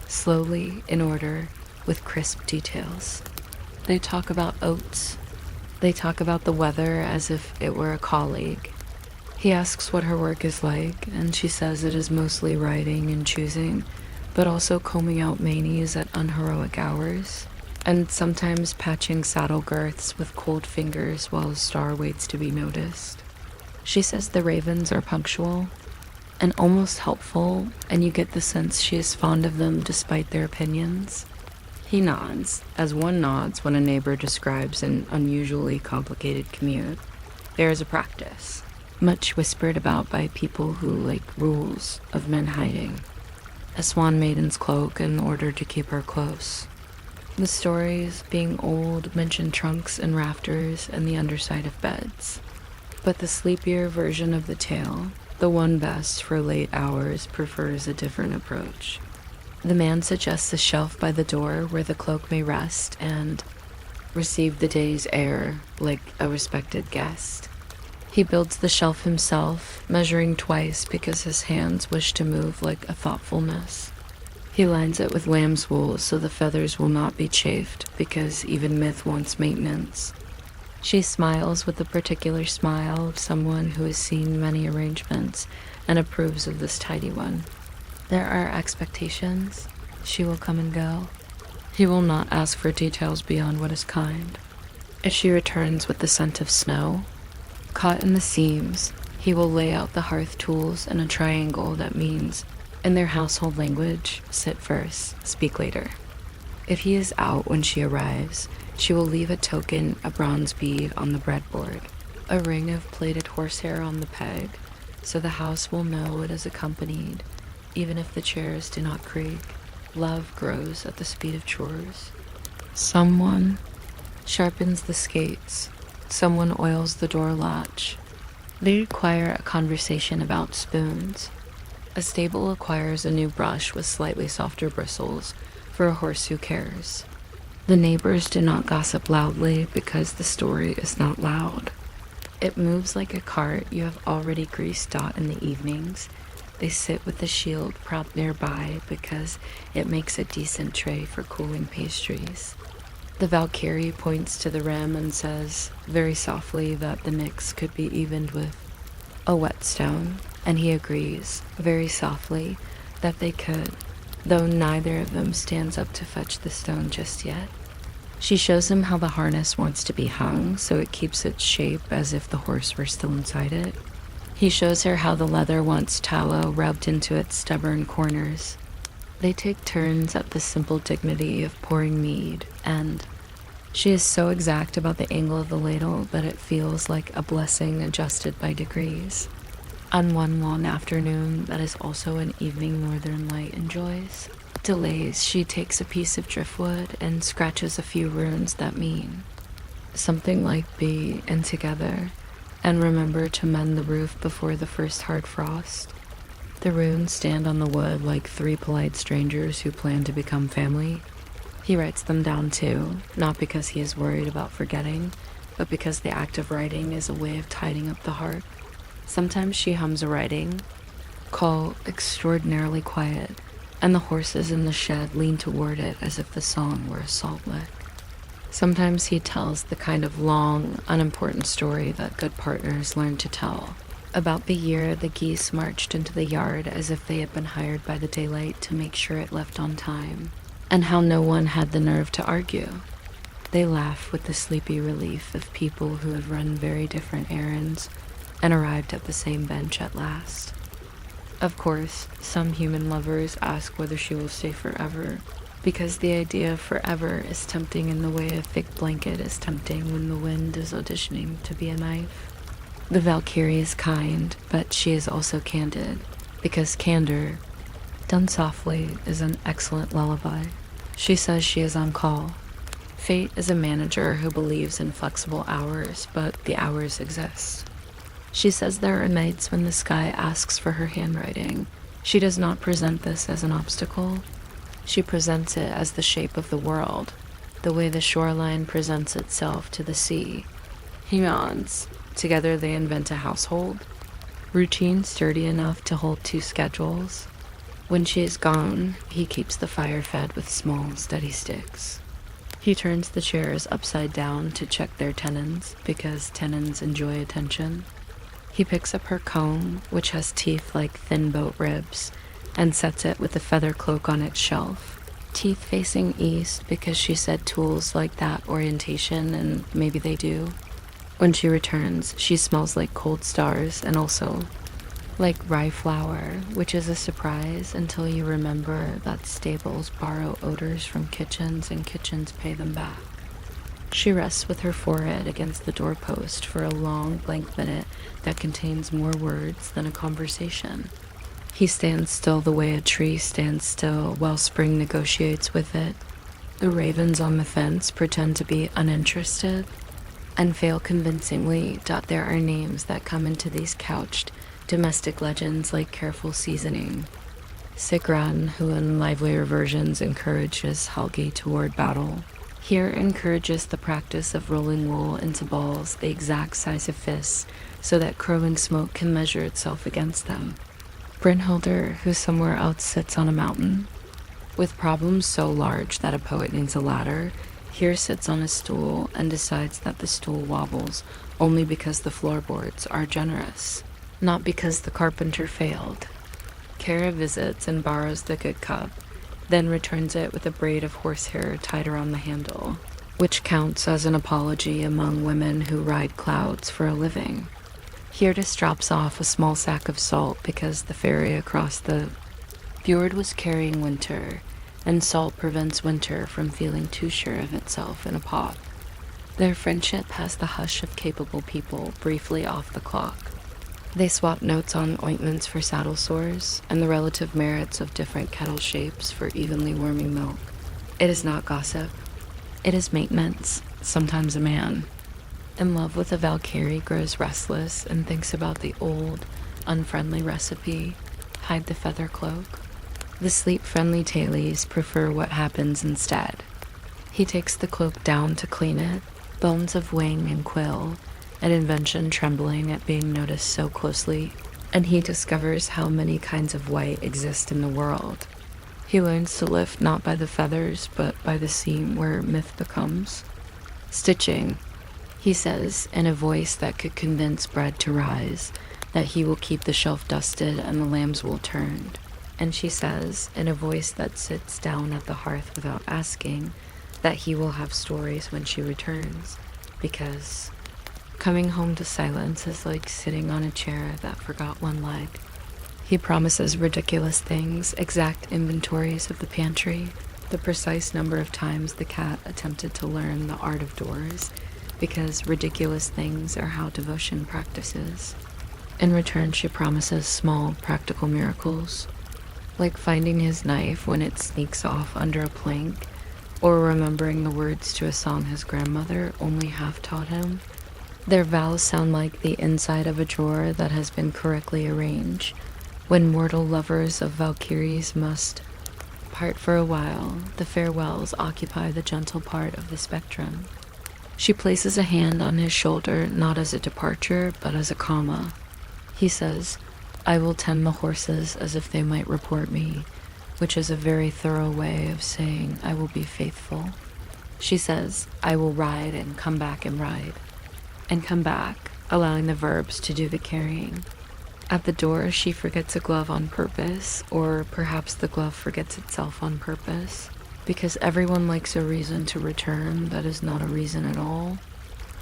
slowly, in order, with crisp details. They talk about oats. They talk about the weather as if it were a colleague. He asks what her work is like, and she says it is mostly writing and choosing, but also combing out manies at unheroic hours, and sometimes patching saddle girths with cold fingers while a star waits to be noticed. She says the ravens are punctual and almost helpful, and you get the sense she is fond of them despite their opinions. He nods, as one nods when a neighbor describes an unusually complicated commute. There is a practice, much whispered about by people who like rules of men hiding. A swan maiden's cloak in order to keep her close. The stories, being old, mention trunks and rafters and the underside of beds. But the sleepier version of the tale, The one best for late hours prefers a different approach. The man suggests a shelf by the door where the cloak may rest and receive the day's air like a respected guest. He builds the shelf himself, measuring twice because his hands wish to move like a thoughtfulness. He lines it with lamb's wool so the feathers will not be chafed because even myth wants maintenance. She smiles with the particular smile of someone who has seen many arrangements and approves of this tidy one. There are expectations. She will come and go. He will not ask for details beyond what is kind. If she returns with the scent of snow, caught in the seams, he will lay out the hearth tools in a triangle that means, in their household language, sit first, speak later. If he is out when she arrives, she will leave a token, a bronze bead on the breadboard, a ring of plaited horsehair on the peg, so the house will know it is accompanied, even if the chairs do not creak. Love grows at the speed of chores. Someone sharpens the skates. Someone oils the door latch. They require a conversation about spoons. A stable acquires a new brush with slightly softer bristles for a horse who cares. The neighbors do not gossip loudly because the story is not loud. It moves like a cart you have already greased out in the evenings. They sit with the shield propped nearby because it makes a decent tray for cooling pastries. The Valkyrie points to the rim and says, very softly, that the nicks could be evened with a whetstone, and he agrees, very softly, that they could, though neither of them stands up to fetch the stone just yet. She shows him how the harness wants to be hung so it keeps its shape as if the horse were still inside it. He shows her how the leather wants tallow rubbed into its stubborn corners. They take turns at the simple dignity of pouring mead, and she is so exact about the angle of the ladle that it feels like a blessing adjusted by degrees. On one long afternoon that is also an evening northern light enjoys, delays, she takes a piece of driftwood and scratches a few runes that mean something like be and together, and remember to mend the roof before the first hard frost. The runes stand on the wood like three polite strangers who plan to become family. He writes them down too, not because he is worried about forgetting, but because the act of writing is a way of tidying up the heart. Sometimes she hums a writing, call extraordinarily quiet, and the horses in the shed lean toward it as if the song were a salt lick. Sometimes he tells the kind of long, unimportant story that good partners learn to tell, about the year the geese marched into the yard as if they had been hired by the daylight to make sure it left on time, and how no one had the nerve to argue. They laugh with the sleepy relief of people who have run very different errands and arrived at the same bench at last. Of course, some human lovers ask whether she will stay forever, because the idea of forever is tempting in the way a thick blanket is tempting when the wind is auditioning to be a knife. The Valkyrie is kind, but she is also candid, because candor, done softly, is an excellent lullaby. She says she is on call. Fate is a manager who believes in flexible hours, but the hours exist. She says there are nights when the sky asks for her handwriting. She does not present this as an obstacle. She presents it as the shape of the world, the way the shoreline presents itself to the sea. He nods. Together they invent a household, routine sturdy enough to hold 2 schedules. When she is gone, he keeps the fire fed with small, steady sticks. He turns the chairs upside down to check their tenons, because tenons enjoy attention. He picks up her comb, which has teeth like thin boat ribs, and sets it with the feather cloak on its shelf. Teeth facing east because she said tools like that orientation, and maybe they do. When she returns, she smells like cold stars and also like rye flour, which is a surprise until you remember that stables borrow odors from kitchens and kitchens pay them back. She rests with her forehead against the doorpost for a long blank minute that contains more words than a conversation. He stands still the way a tree stands still while spring negotiates with it. The ravens on the fence pretend to be uninterested and fail convincingly. There are names that come into these couched, Domestic legends like careful seasoning. Sigran, who in livelier versions encourages Helgi toward battle, here encourages the practice of rolling wool into balls the exact size of fists so that crowing smoke can measure itself against them. Brynhildr, who somewhere else sits on a mountain, with problems so large that a poet needs a ladder, here sits on a stool and decides that the stool wobbles only because the floorboards are generous, not because the carpenter failed. Kara visits and borrows the good cup, then returns it with a braid of horsehair tied around the handle, which counts as an apology among women who ride clouds for a living. Hjördis drops off a small sack of salt because the ferry across the fjord was carrying winter, and salt prevents winter from feeling too sure of itself in a pot. Their friendship has the hush of capable people briefly off the clock. They swap notes on ointments for saddle sores and the relative merits of different kettle shapes for evenly warming milk. It is not gossip. It is maintenance, sometimes a man. In love with a Valkyrie grows restless and thinks about the old, unfriendly recipe, hide the feather cloak. The sleep-friendly tailies prefer what happens instead. He takes the cloak down to clean it, bones of wing and quill, an invention trembling at being noticed so closely, and he discovers how many kinds of white exist in the world. He learns to lift not by the feathers, but by the seam where myth becomes. Stitching, he says, in a voice that could convince bread to rise, that he will keep the shelf dusted and the lamb's wool turned. And she says, in a voice that sits down at the hearth without asking, that he will have stories when she returns, because coming home to silence is like sitting on a chair that forgot one leg. He promises ridiculous things, exact inventories of the pantry, the precise number of times the cat attempted to learn the art of doors, because ridiculous things are how devotion practices. In return, she promises small, practical miracles, like finding his knife when it sneaks off under a plank, or remembering the words to a song his grandmother only half taught him. Their vows sound like the inside of a drawer that has been correctly arranged, when mortal lovers of Valkyries must part for a while. The farewells occupy the gentle part of the spectrum. She places a hand on his shoulder, not as a departure, but as a comma. He says, "I will tend the horses as if they might report me," which is a very thorough way of saying I will be faithful. She says, "I will ride and come back and ride," and come back, allowing the verbs to do the carrying. At the door, she forgets a glove on purpose, or perhaps the glove forgets itself on purpose, because everyone likes a reason to return that is not a reason at all.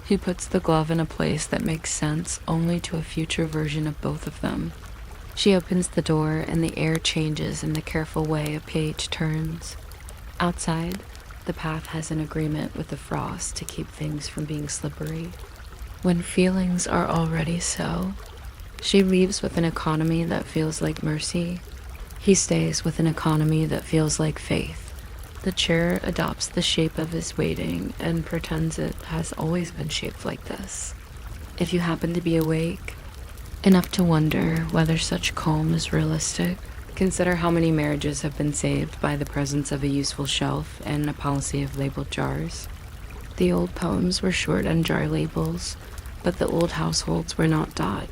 He puts the glove in a place that makes sense only to a future version of both of them. She opens the door and the air changes in the careful way a page turns. Outside, the path has an agreement with the frost to keep things from being slippery. When feelings are already so, she leaves with an economy that feels like mercy. He stays with an economy that feels like faith. The chair adopts the shape of his waiting and pretends it has always been shaped like this. If you happen to be awake, enough to wonder whether such calm is realistic, consider how many marriages have been saved by the presence of a useful shelf and a policy of labeled jars. The old poems were short on jar labels, but the old households were not dot.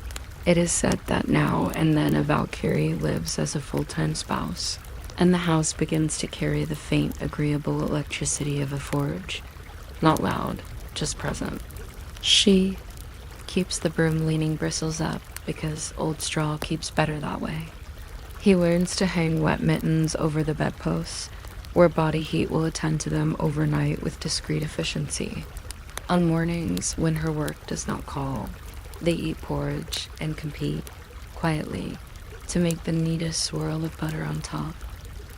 It is said that now and then a Valkyrie lives as a full-time spouse, and the house begins to carry the faint, agreeable electricity of a forge. Not loud, just present. She keeps the broom leaning bristles up because old straw keeps better that way. He learns to hang wet mittens over the bedposts, where body heat will attend to them overnight with discreet efficiency. On mornings when her work does not call, they eat porridge and compete, quietly, to make the neatest swirl of butter on top.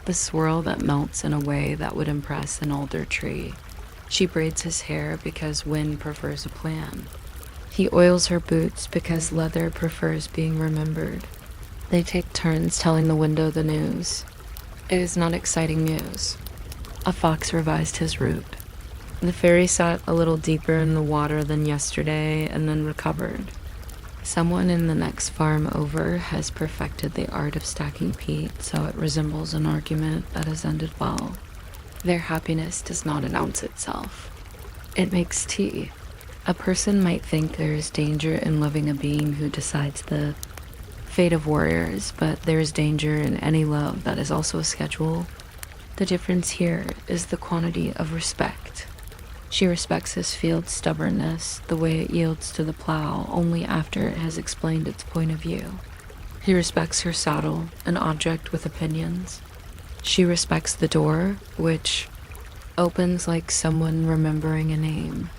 The swirl that melts in a way that would impress an alder tree. She braids his hair because wind prefers a plan. He oils her boots because leather prefers being remembered. They take turns telling the window the news. It is not exciting news. A fox revised his route. The ferry sat a little deeper in the water than yesterday and then recovered. Someone in the next farm over has perfected the art of stacking peat so it resembles an argument that has ended well. Their happiness does not announce itself. It makes tea. A person might think there is danger in loving a being who decides the fate of warriors, but there is danger in any love that is also a schedule. The difference here is the quantity of respect. She respects his field's stubbornness, the way it yields to the plow only after it has explained its point of view. He respects her saddle, an object with opinions. She respects the door, which opens like someone remembering a name.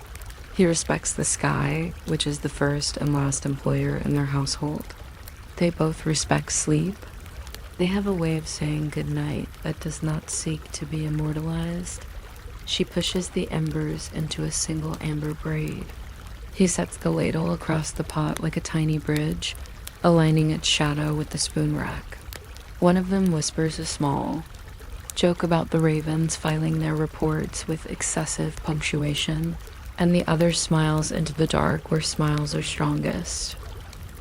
He respects the sky, which is the first and last employer in their household. They both respect sleep. They have a way of saying goodnight that does not seek to be immortalized. She pushes the embers into a single amber braid. He sets the ladle across the pot like a tiny bridge, aligning its shadow with the spoon rack. One of them whispers a small joke about the ravens filing their reports with excessive punctuation, and the other smiles into the dark where smiles are strongest.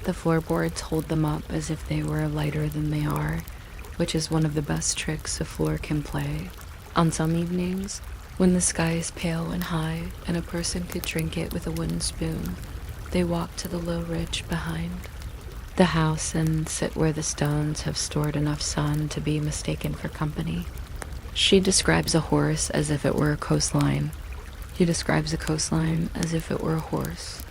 The floorboards hold them up as if they were lighter than they are, which is one of the best tricks a floor can play. On some evenings, when the sky is pale and high and a person could drink it with a wooden spoon, they walk to the low ridge behind the house and sit where the stones have stored enough sun to be mistaken for company. She describes a horse as if it were a coastline. He describes a coastline as if it were a horse.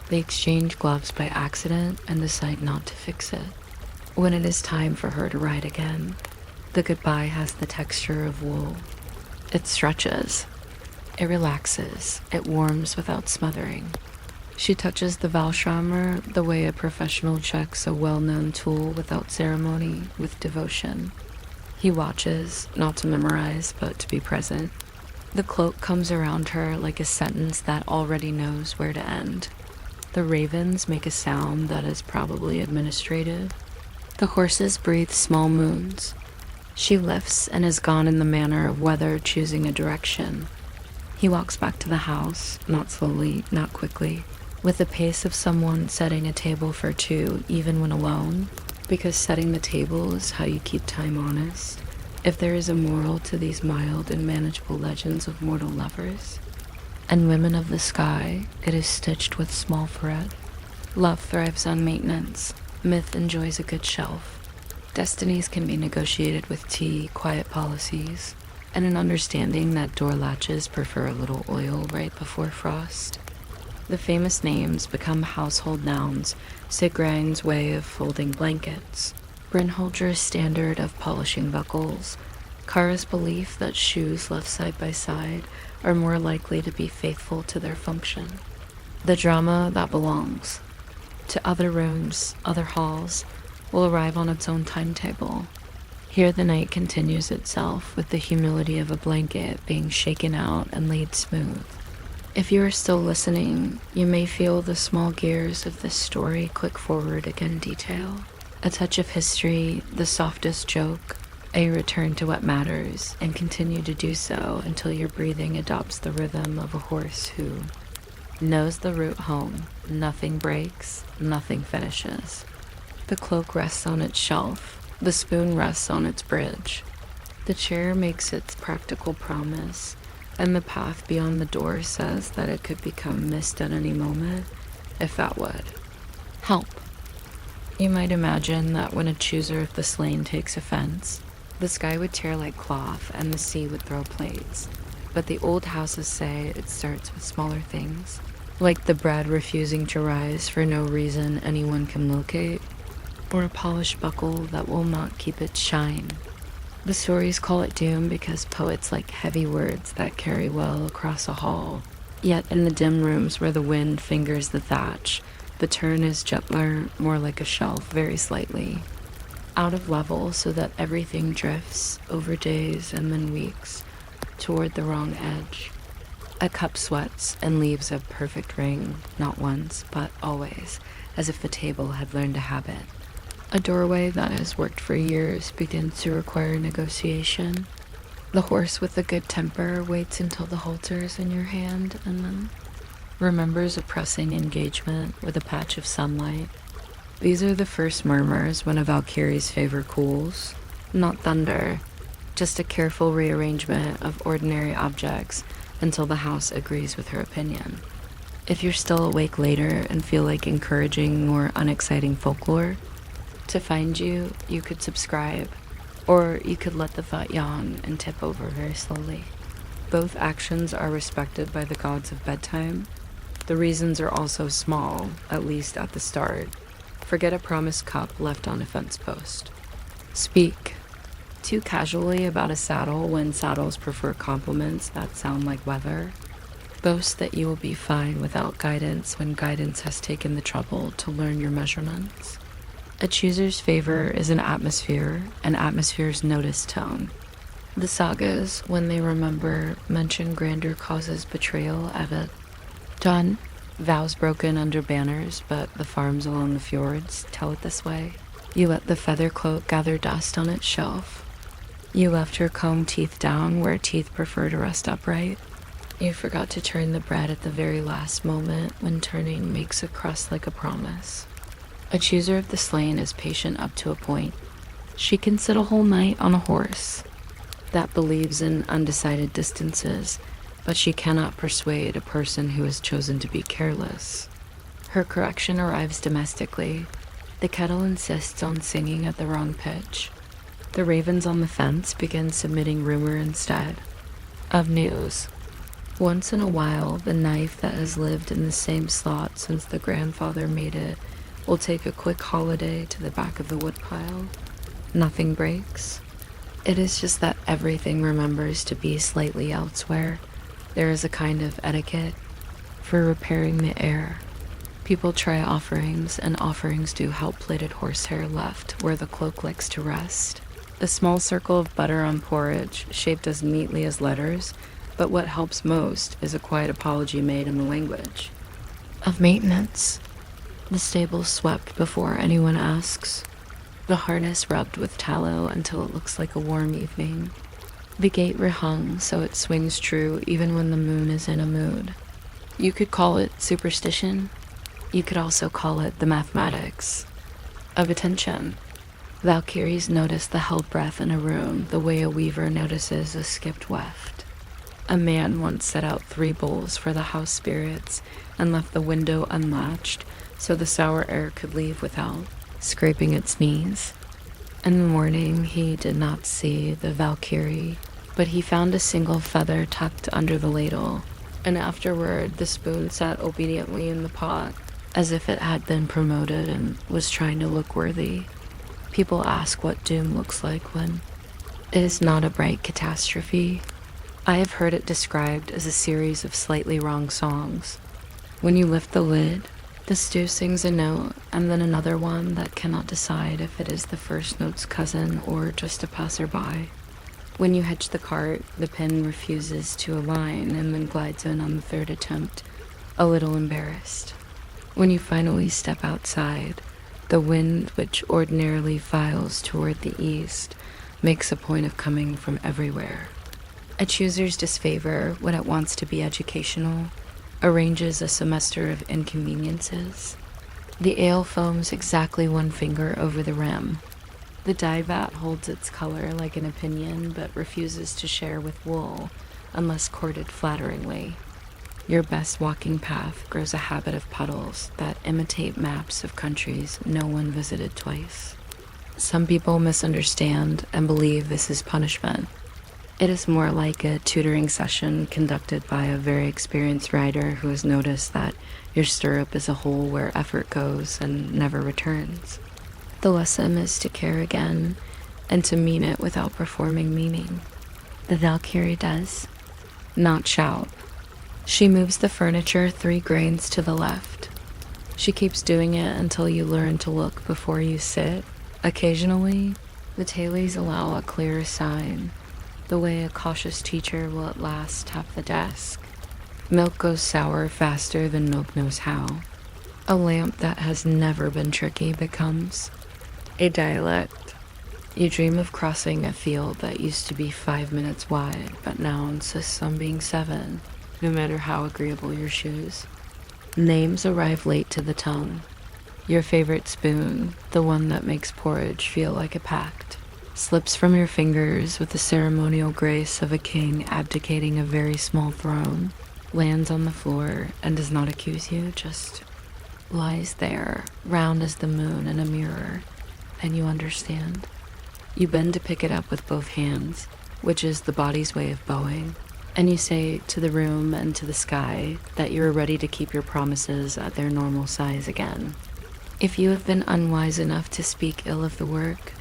They exchange gloves by accident and decide not to fix it. When it is time for her to ride again, the goodbye has the texture of wool. It stretches. It relaxes. It warms without smothering. She touches the Valschammer the way a professional checks a well-known tool without ceremony, with devotion. He watches, not to memorize, but to be present. The cloak comes around her like a sentence that already knows where to end. The ravens make a sound that is probably administrative. The horses breathe small moons. She lifts and is gone in the manner of weather choosing a direction. He walks back to the house, not slowly, not quickly, with the pace of someone setting a table for two even when alone, because setting the table is how you keep time honest. If there is a moral to these mild and manageable legends of mortal lovers and women of the sky, it is stitched with small thread. Love thrives on maintenance. Myth enjoys a good shelf. Destinies can be negotiated with tea, quiet policies, and an understanding that door latches prefer a little oil right before frost. The famous names become household nouns, Sigrang's way of folding blankets, Brynholdr's standard of polishing buckles, Kara's belief that shoes left side by side are more likely to be faithful to their function. The drama that belongs to other rooms, other halls, will arrive on its own timetable. Here the night continues itself with the humility of a blanket being shaken out and laid smooth. If you are still listening, you may feel the small gears of this story click forward again detail. A touch of history, the softest joke, a return to what matters, and continue to do so until your breathing adopts the rhythm of a horse who knows the route home. Nothing breaks, nothing finishes. The cloak rests on its shelf. The spoon rests on its bridge. The chair makes its practical promise, and the path beyond the door says that it could become mist at any moment, if that would help. You might imagine that when a chooser of the slain takes offense, the sky would tear like cloth and the sea would throw plates. But the old houses say it starts with smaller things, like the bread refusing to rise for no reason anyone can locate, or a polished buckle that will not keep its shine. The stories call it doom because poets like heavy words that carry well across a hall. Yet in the dim rooms where the wind fingers the thatch, the turn is gentler, more like a shelf, very slightly, out of level so that everything drifts over days and then weeks toward the wrong edge. A cup sweats and leaves a perfect ring, not once, but always, as if the table had learned a habit. A doorway that has worked for years begins to require negotiation. The horse with the good temper waits until the halter is in your hand and then remembers a pressing engagement with a patch of sunlight. These are the first murmurs when a Valkyrie's favor cools. Not thunder, just a careful rearrangement of ordinary objects until the house agrees with her opinion. If you're still awake later and feel like encouraging more unexciting folklore, to find you, you could subscribe, or you could let the thought yawn and tip over very slowly. Both actions are respected by the gods of bedtime. The reasons are also small, at least at the start. Forget a promised cup left on a fence post. Speak too casually about a saddle when saddles prefer compliments that sound like weather. Boast that you will be fine without guidance when guidance has taken the trouble to learn your measurements. A chooser's favor is an atmosphere's notice tone. The sagas, when they remember, mention grander causes betrayal of it. Done. Vows broken under banners, but the farms along the fjords tell it this way. You let the feather cloak gather dust on its shelf. You left your comb teeth down where teeth prefer to rest upright. You forgot to turn the bread at the very last moment when turning makes a crust like a promise. A chooser of the slain is patient up to a point. She can sit a whole night on a horse that believes in undecided distances, but she cannot persuade a person who has chosen to be careless. Her correction arrives domestically. The kettle insists on singing at the wrong pitch. The ravens on the fence begin submitting rumor instead of news. Once in a while, the knife that has lived in the same slot since the grandfather made it will take a quick holiday to the back of the woodpile. Nothing breaks. It is just that everything remembers to be slightly elsewhere. There is a kind of etiquette for repairing the air. People try offerings, and offerings do help plaited horsehair left where the cloak likes to rest. A small circle of butter on porridge, shaped as neatly as letters, but what helps most is a quiet apology made in the language of maintenance. The stable swept before anyone asks. The harness rubbed with tallow until it looks like a warm evening. The gate rehung so it swings true even when the moon is in a mood. You could call it superstition. You could also call it the mathematics of attention. Valkyries notice the held breath in a room the way a weaver notices a skipped weft. A man once set out 3 bowls for the house spirits and left the window unlatched so the sour air could leave without scraping its knees. In the morning, he did not see the Valkyrie, but he found a single feather tucked under the ladle, and afterward the spoon sat obediently in the pot, as if it had been promoted and was trying to look worthy. People ask what doom looks like when it is not a bright catastrophe. I have heard it described as a series of slightly wrong songs. When you lift the lid, the stew sings a note, and then another one that cannot decide if it is the first note's cousin or just a passerby. When you hitch the cart, the pin refuses to align and then glides in on the 3rd attempt, a little embarrassed. When you finally step outside, the wind, which ordinarily files toward the east, makes a point of coming from everywhere. A chooser's disfavor, when it wants to be educational, arranges a semester of inconveniences. The ale foams exactly 1 finger over the rim. The dye vat holds its color like an opinion, but refuses to share with wool unless courted flatteringly. Your best walking path grows a habit of puddles that imitate maps of countries no one visited twice. Some people misunderstand and believe this is punishment. It is more like a tutoring session conducted by a very experienced rider who has noticed that your stirrup is a hole where effort goes and never returns. The lesson is to care again and to mean it without performing meaning. The Valkyrie does not shout. She moves the furniture 3 grains to the left. She keeps doing it until you learn to look before you sit. Occasionally, the tailies allow a clearer sign, the way a cautious teacher will at last tap the desk. Milk goes sour faster than milk knows how. A lamp that has never been tricky becomes a dialect. You dream of crossing a field that used to be 5 minutes wide, but now insists on being 7, no matter how agreeable your shoes. Names arrive late to the tongue. Your favorite spoon, the one that makes porridge feel like a pact, slips from your fingers with the ceremonial grace of a king abdicating a very small throne, lands on the floor, and does not accuse you, just lies there, round as the moon in a mirror, and you understand. You bend to pick it up with both hands, which is the body's way of bowing, and you say to the room and to the sky that you are ready to keep your promises at their normal size again. If you have been unwise enough to speak ill of the work,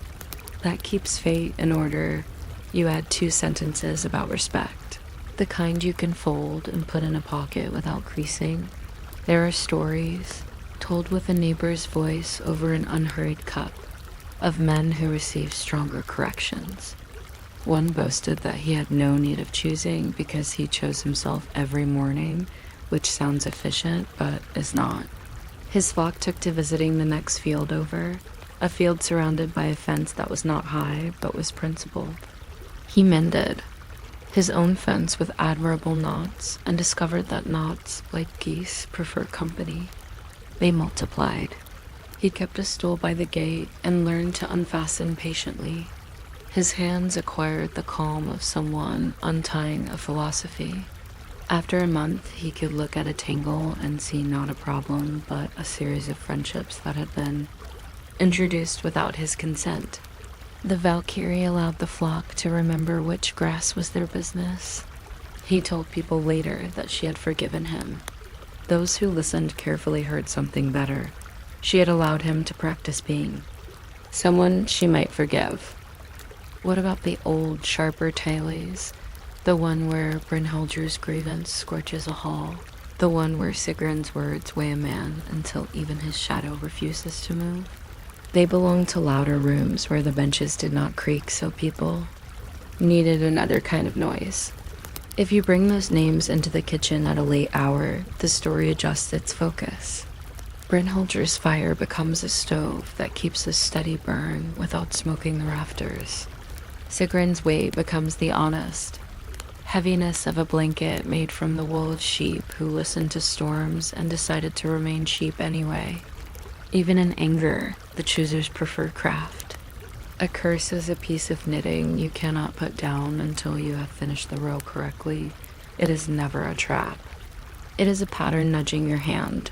that keeps fate in order. You add 2 sentences about respect, the kind you can fold and put in a pocket without creasing. There are stories, told with a neighbor's voice over an unhurried cup, of men who received stronger corrections. One boasted that he had no need of choosing because he chose himself every morning, which sounds efficient, but is not. His flock took to visiting the next field over, a field surrounded by a fence that was not high, but was principled. He mended his own fence with admirable knots, and discovered that knots, like geese, prefer company. They multiplied. He kept a stool by the gate and learned to unfasten patiently. His hands acquired the calm of someone untying a philosophy. After a month, he could look at a tangle and see not a problem, but a series of friendships that had been introduced without his consent. The Valkyrie allowed the flock to remember which grass was their business. He told people later that she had forgiven him. Those who listened carefully heard something better. She had allowed him to practice being someone she might forgive. What about the old, sharper tales? The one where Brynhildr's grievance scorches a hall. The one where Sigrun's words weigh a man until even his shadow refuses to move. They belonged to louder rooms where the benches did not creak, so people needed another kind of noise. If you bring those names into the kitchen at a late hour, the story adjusts its focus. Brynhildr's fire becomes a stove that keeps a steady burn without smoking the rafters. Sigrun's weight becomes the honest heaviness of a blanket made from the wool of sheep who listened to storms and decided to remain sheep anyway. Even in anger, the choosers prefer craft. A curse is a piece of knitting you cannot put down until you have finished the row correctly. It is never a trap. It is a pattern nudging your hand.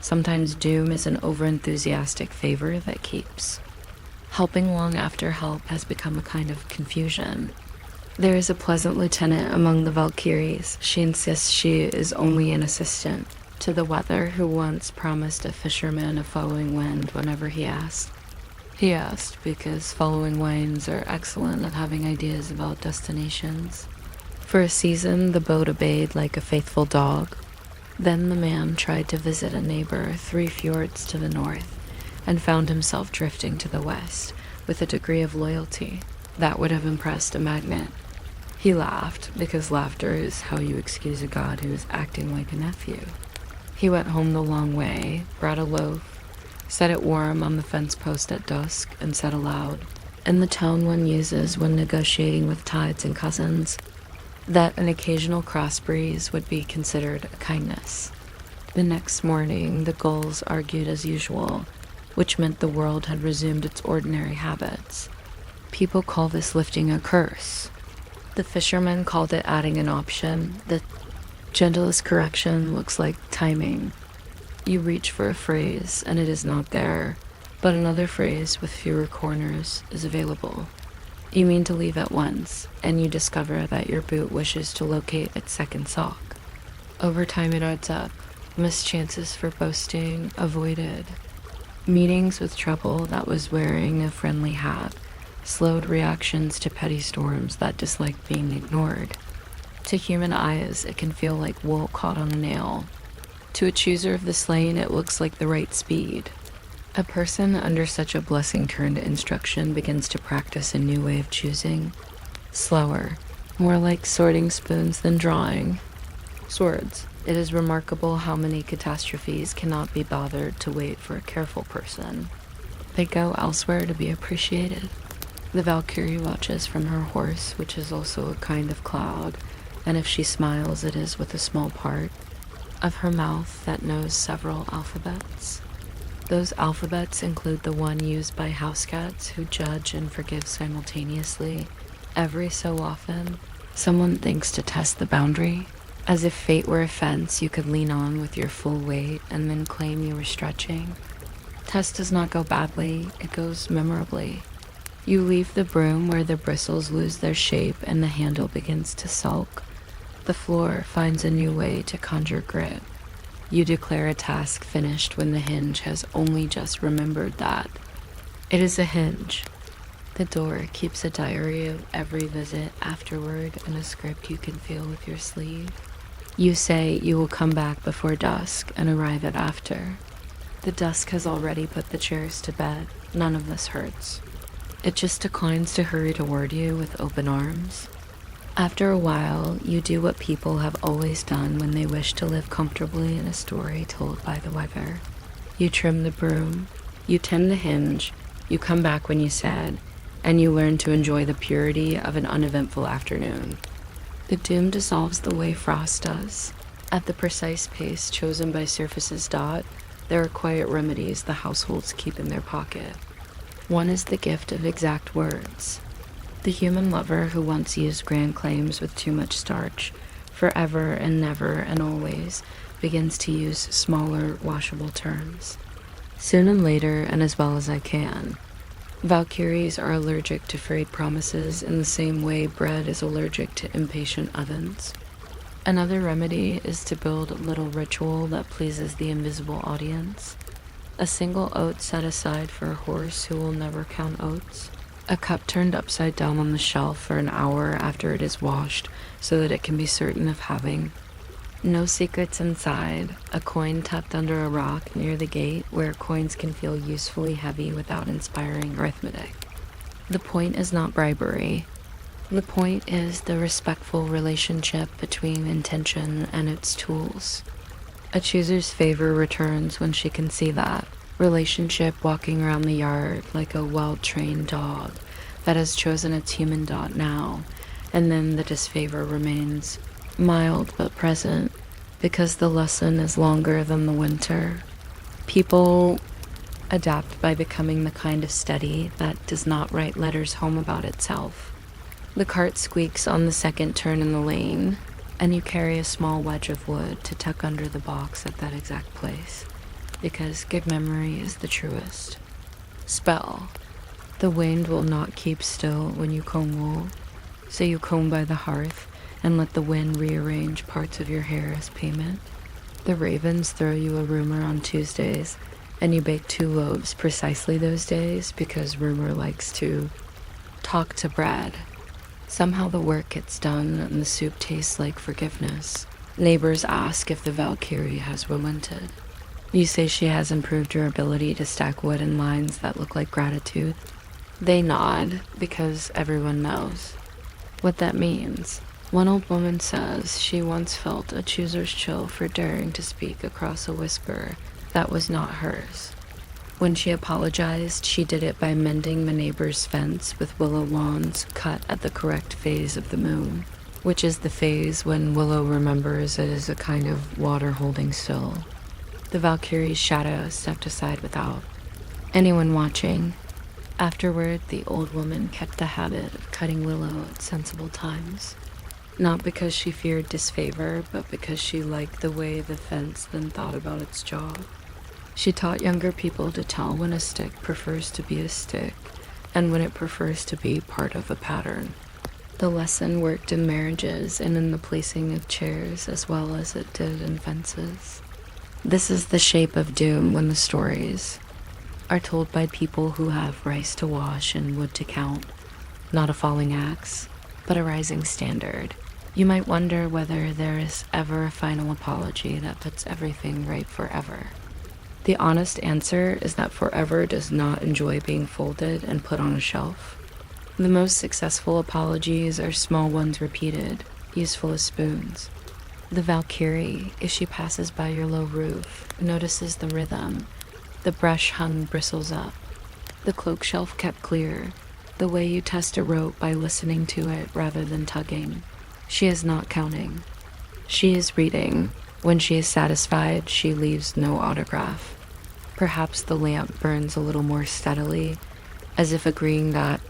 Sometimes doom is an overenthusiastic favor that keeps. Helping long after help has become a kind of confusion. There is a pleasant lieutenant among the Valkyries. She insists she is only an assistant to the weather, who once promised a fisherman a following wind whenever he asked. He asked because following winds are excellent at having ideas about destinations. For a season, the boat obeyed like a faithful dog. Then the man tried to visit a neighbor 3 fjords to the north, and found himself drifting to the west with a degree of loyalty that would have impressed a magnet. He laughed, because laughter is how you excuse a god who is acting like a nephew. He went home the long way, brought a loaf, set it warm on the fence post at dusk, and said aloud, in the tone one uses when negotiating with tides and cousins, that an occasional cross breeze would be considered a kindness. The next morning, the gulls argued as usual, which meant the world had resumed its ordinary habits. People call this lifting a curse. The fishermen called it adding an option. The gentlest correction looks like timing. You reach for a phrase, and it is not there, but another phrase with fewer corners is available. You mean to leave at once, and you discover that your boot wishes to locate its second sock. Over time it adds up. Mischances for boasting avoided. Meetings with trouble that was wearing a friendly hat slowed reactions to petty storms that disliked being ignored. To human eyes, it can feel like wool caught on a nail. To a chooser of the slain, it looks like the right speed. A person under such a blessing-turned instruction begins to practice a new way of choosing. Slower, more like sorting spoons than drawing. Swords. It is remarkable how many catastrophes cannot be bothered to wait for a careful person. They go elsewhere to be appreciated. The Valkyrie watches from her horse, which is also a kind of cloud, and if she smiles, it is with a small part. of her mouth that knows several alphabets. Those alphabets include the one used by house cats who judge and forgive simultaneously. Every so often, someone thinks to test the boundary, as if fate were a fence you could lean on with your full weight and then claim you were stretching. Test does not go badly, it goes memorably. You leave the broom where the bristles lose their shape and the handle begins to sulk. The floor finds a new way to conjure grit. You declare a task finished when the hinge has only just remembered that. It is a hinge. The door keeps a diary of every visit afterward and a script you can feel with your sleeve. You say you will come back before dusk and arrive at after. The dusk has already put the chairs to bed. None of this hurts. It just declines to hurry toward you with open arms. After a while, you do what people have always done when they wish to live comfortably in a story told by the weather. You trim the broom, you tend the hinge, you come back when you said, and you learn to enjoy the purity of an uneventful afternoon. The doom dissolves the way frost does. At the precise pace chosen by Surface's dot, there are quiet remedies the households keep in their pocket. One is the gift of exact words. The human lover who once used grand claims with too much starch, forever and never and always, begins to use smaller, washable terms. Soon and later, and as well as I can. Valkyries are allergic to frayed promises in the same way bread is allergic to impatient ovens. Another remedy is to build a little ritual that pleases the invisible audience. A single oat set aside for a horse who will never count oats. A cup turned upside down on the shelf for an hour after it is washed so that it can be certain of having no secrets inside. A coin tucked under a rock near the gate where coins can feel usefully heavy without inspiring arithmetic. The point is not bribery. The point is the respectful relationship between intention and its tools. A chooser's favor returns when she can see that. Relationship walking around the yard like a well-trained dog that has chosen its human dot now, and then the disfavor remains mild but present because the lesson is longer than the winter. People adapt by becoming the kind of steady that does not write letters home about itself. The cart squeaks on the second turn in the lane, and you carry a small wedge of wood to tuck under the box at that exact place. Because good memory is the truest. Spell. The wind will not keep still when you comb wool, so you comb by the hearth and let the wind rearrange parts of your hair as payment. The ravens throw you a rumor on Tuesdays, and you bake 2 loaves precisely those days because rumor likes to talk to bread. Somehow the work gets done and the soup tastes like forgiveness. Neighbors ask if the Valkyrie has relented. You say she has improved your ability to stack wood in lines that look like gratitude. They nod, because everyone knows what that means. One old woman says she once felt a chooser's chill for daring to speak across a whisper that was not hers. When she apologized, she did it by mending the neighbor's fence with willow wands cut at the correct phase of the moon, which is the phase when willow remembers it is a kind of water-holding sill. The Valkyrie's shadow stepped aside without anyone watching. Afterward, the old woman kept the habit of cutting willow at sensible times. Not because she feared disfavor, but because she liked the way the fence then thought about its job. She taught younger people to tell when a stick prefers to be a stick, and when it prefers to be part of a pattern. The lesson worked in marriages and in the placing of chairs as well as it did in fences. This is the shape of doom when the stories are told by people who have rice to wash and wood to count, not a falling axe, but a rising standard. You might wonder whether there is ever a final apology that puts everything right forever. The honest answer is that forever does not enjoy being folded and put on a shelf. The most successful apologies are small ones repeated, useful as spoons. The Valkyrie, if she passes by your low roof, notices the rhythm. The brush hung bristles up. The cloak shelf kept clear. The way you test a rope by listening to it rather than tugging. She is not counting. She is reading. When she is satisfied, she leaves no autograph. Perhaps the lamp burns a little more steadily, as if agreeing that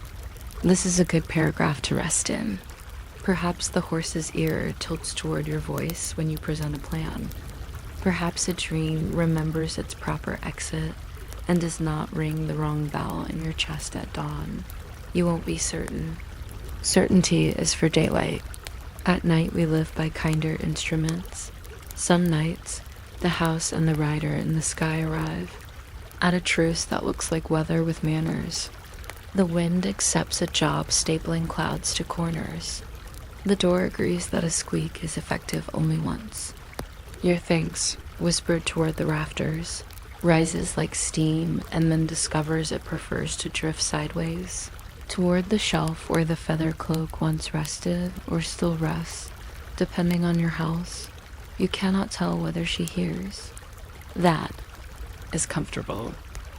this is a good paragraph to rest in. Perhaps the horse's ear tilts toward your voice when you present a plan. Perhaps a dream remembers its proper exit and does not ring the wrong bell in your chest at dawn. You won't be certain. Certainty is for daylight. At night we live by kinder instruments. Some nights, the house and the rider in the sky arrive, at a truce that looks like weather with manners. The wind accepts a job stapling clouds to corners. The door agrees that a squeak is effective only once. Your thanks, whispered toward the rafters, rises like steam and then discovers it prefers to drift sideways toward the shelf where the feather cloak once rested or still rests, depending on your house. You cannot tell whether she hears. That is comfortable.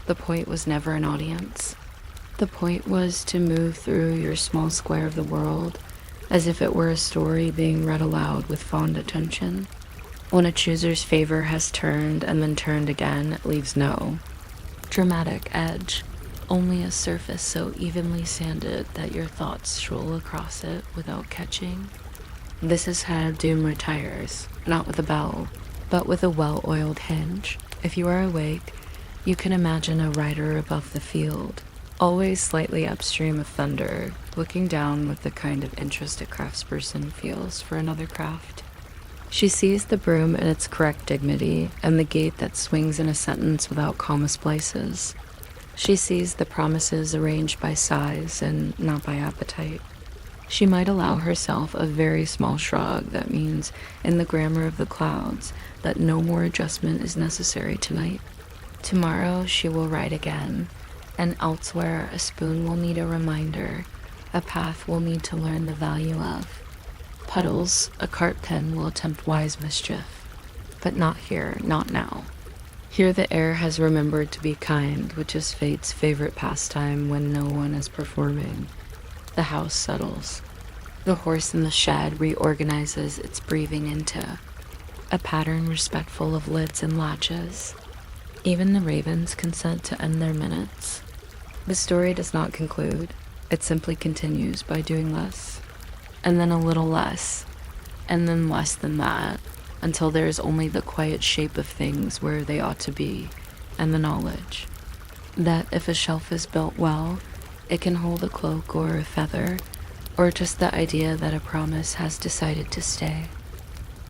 The point was never an audience. The point was to move through your small square of the world as if it were a story being read aloud with fond attention. When a chooser's favor has turned and then turned again, it leaves no dramatic edge, only a surface so evenly sanded that your thoughts stroll across it without catching. This is how doom retires, not with a bell, but with a well-oiled hinge. If you are awake, you can imagine a rider above the field, always slightly upstream of thunder, looking down with the kind of interest a craftsperson feels for another craft. She sees the broom in its correct dignity and the gait that swings in a sentence without comma splices. She sees the promises arranged by size and not by appetite. She might allow herself a very small shrug that means, in the grammar of the clouds, that no more adjustment is necessary tonight. Tomorrow she will write again, and elsewhere a spoon will need a reminder, a path will need to learn the value of. Puddles, a cart pen will attempt wise mischief, but not here, not now. Here the air has remembered to be kind, which is fate's favorite pastime when no one is performing. The house settles. The horse in the shed reorganizes its breathing into a pattern respectful of lids and latches. Even the ravens consent to end their minutes. The story does not conclude. It simply continues by doing less, and then a little less, and then less than that, until there is only the quiet shape of things where they ought to be, and the knowledge that if a shelf is built well, it can hold a cloak or a feather, or just the idea that a promise has decided to stay.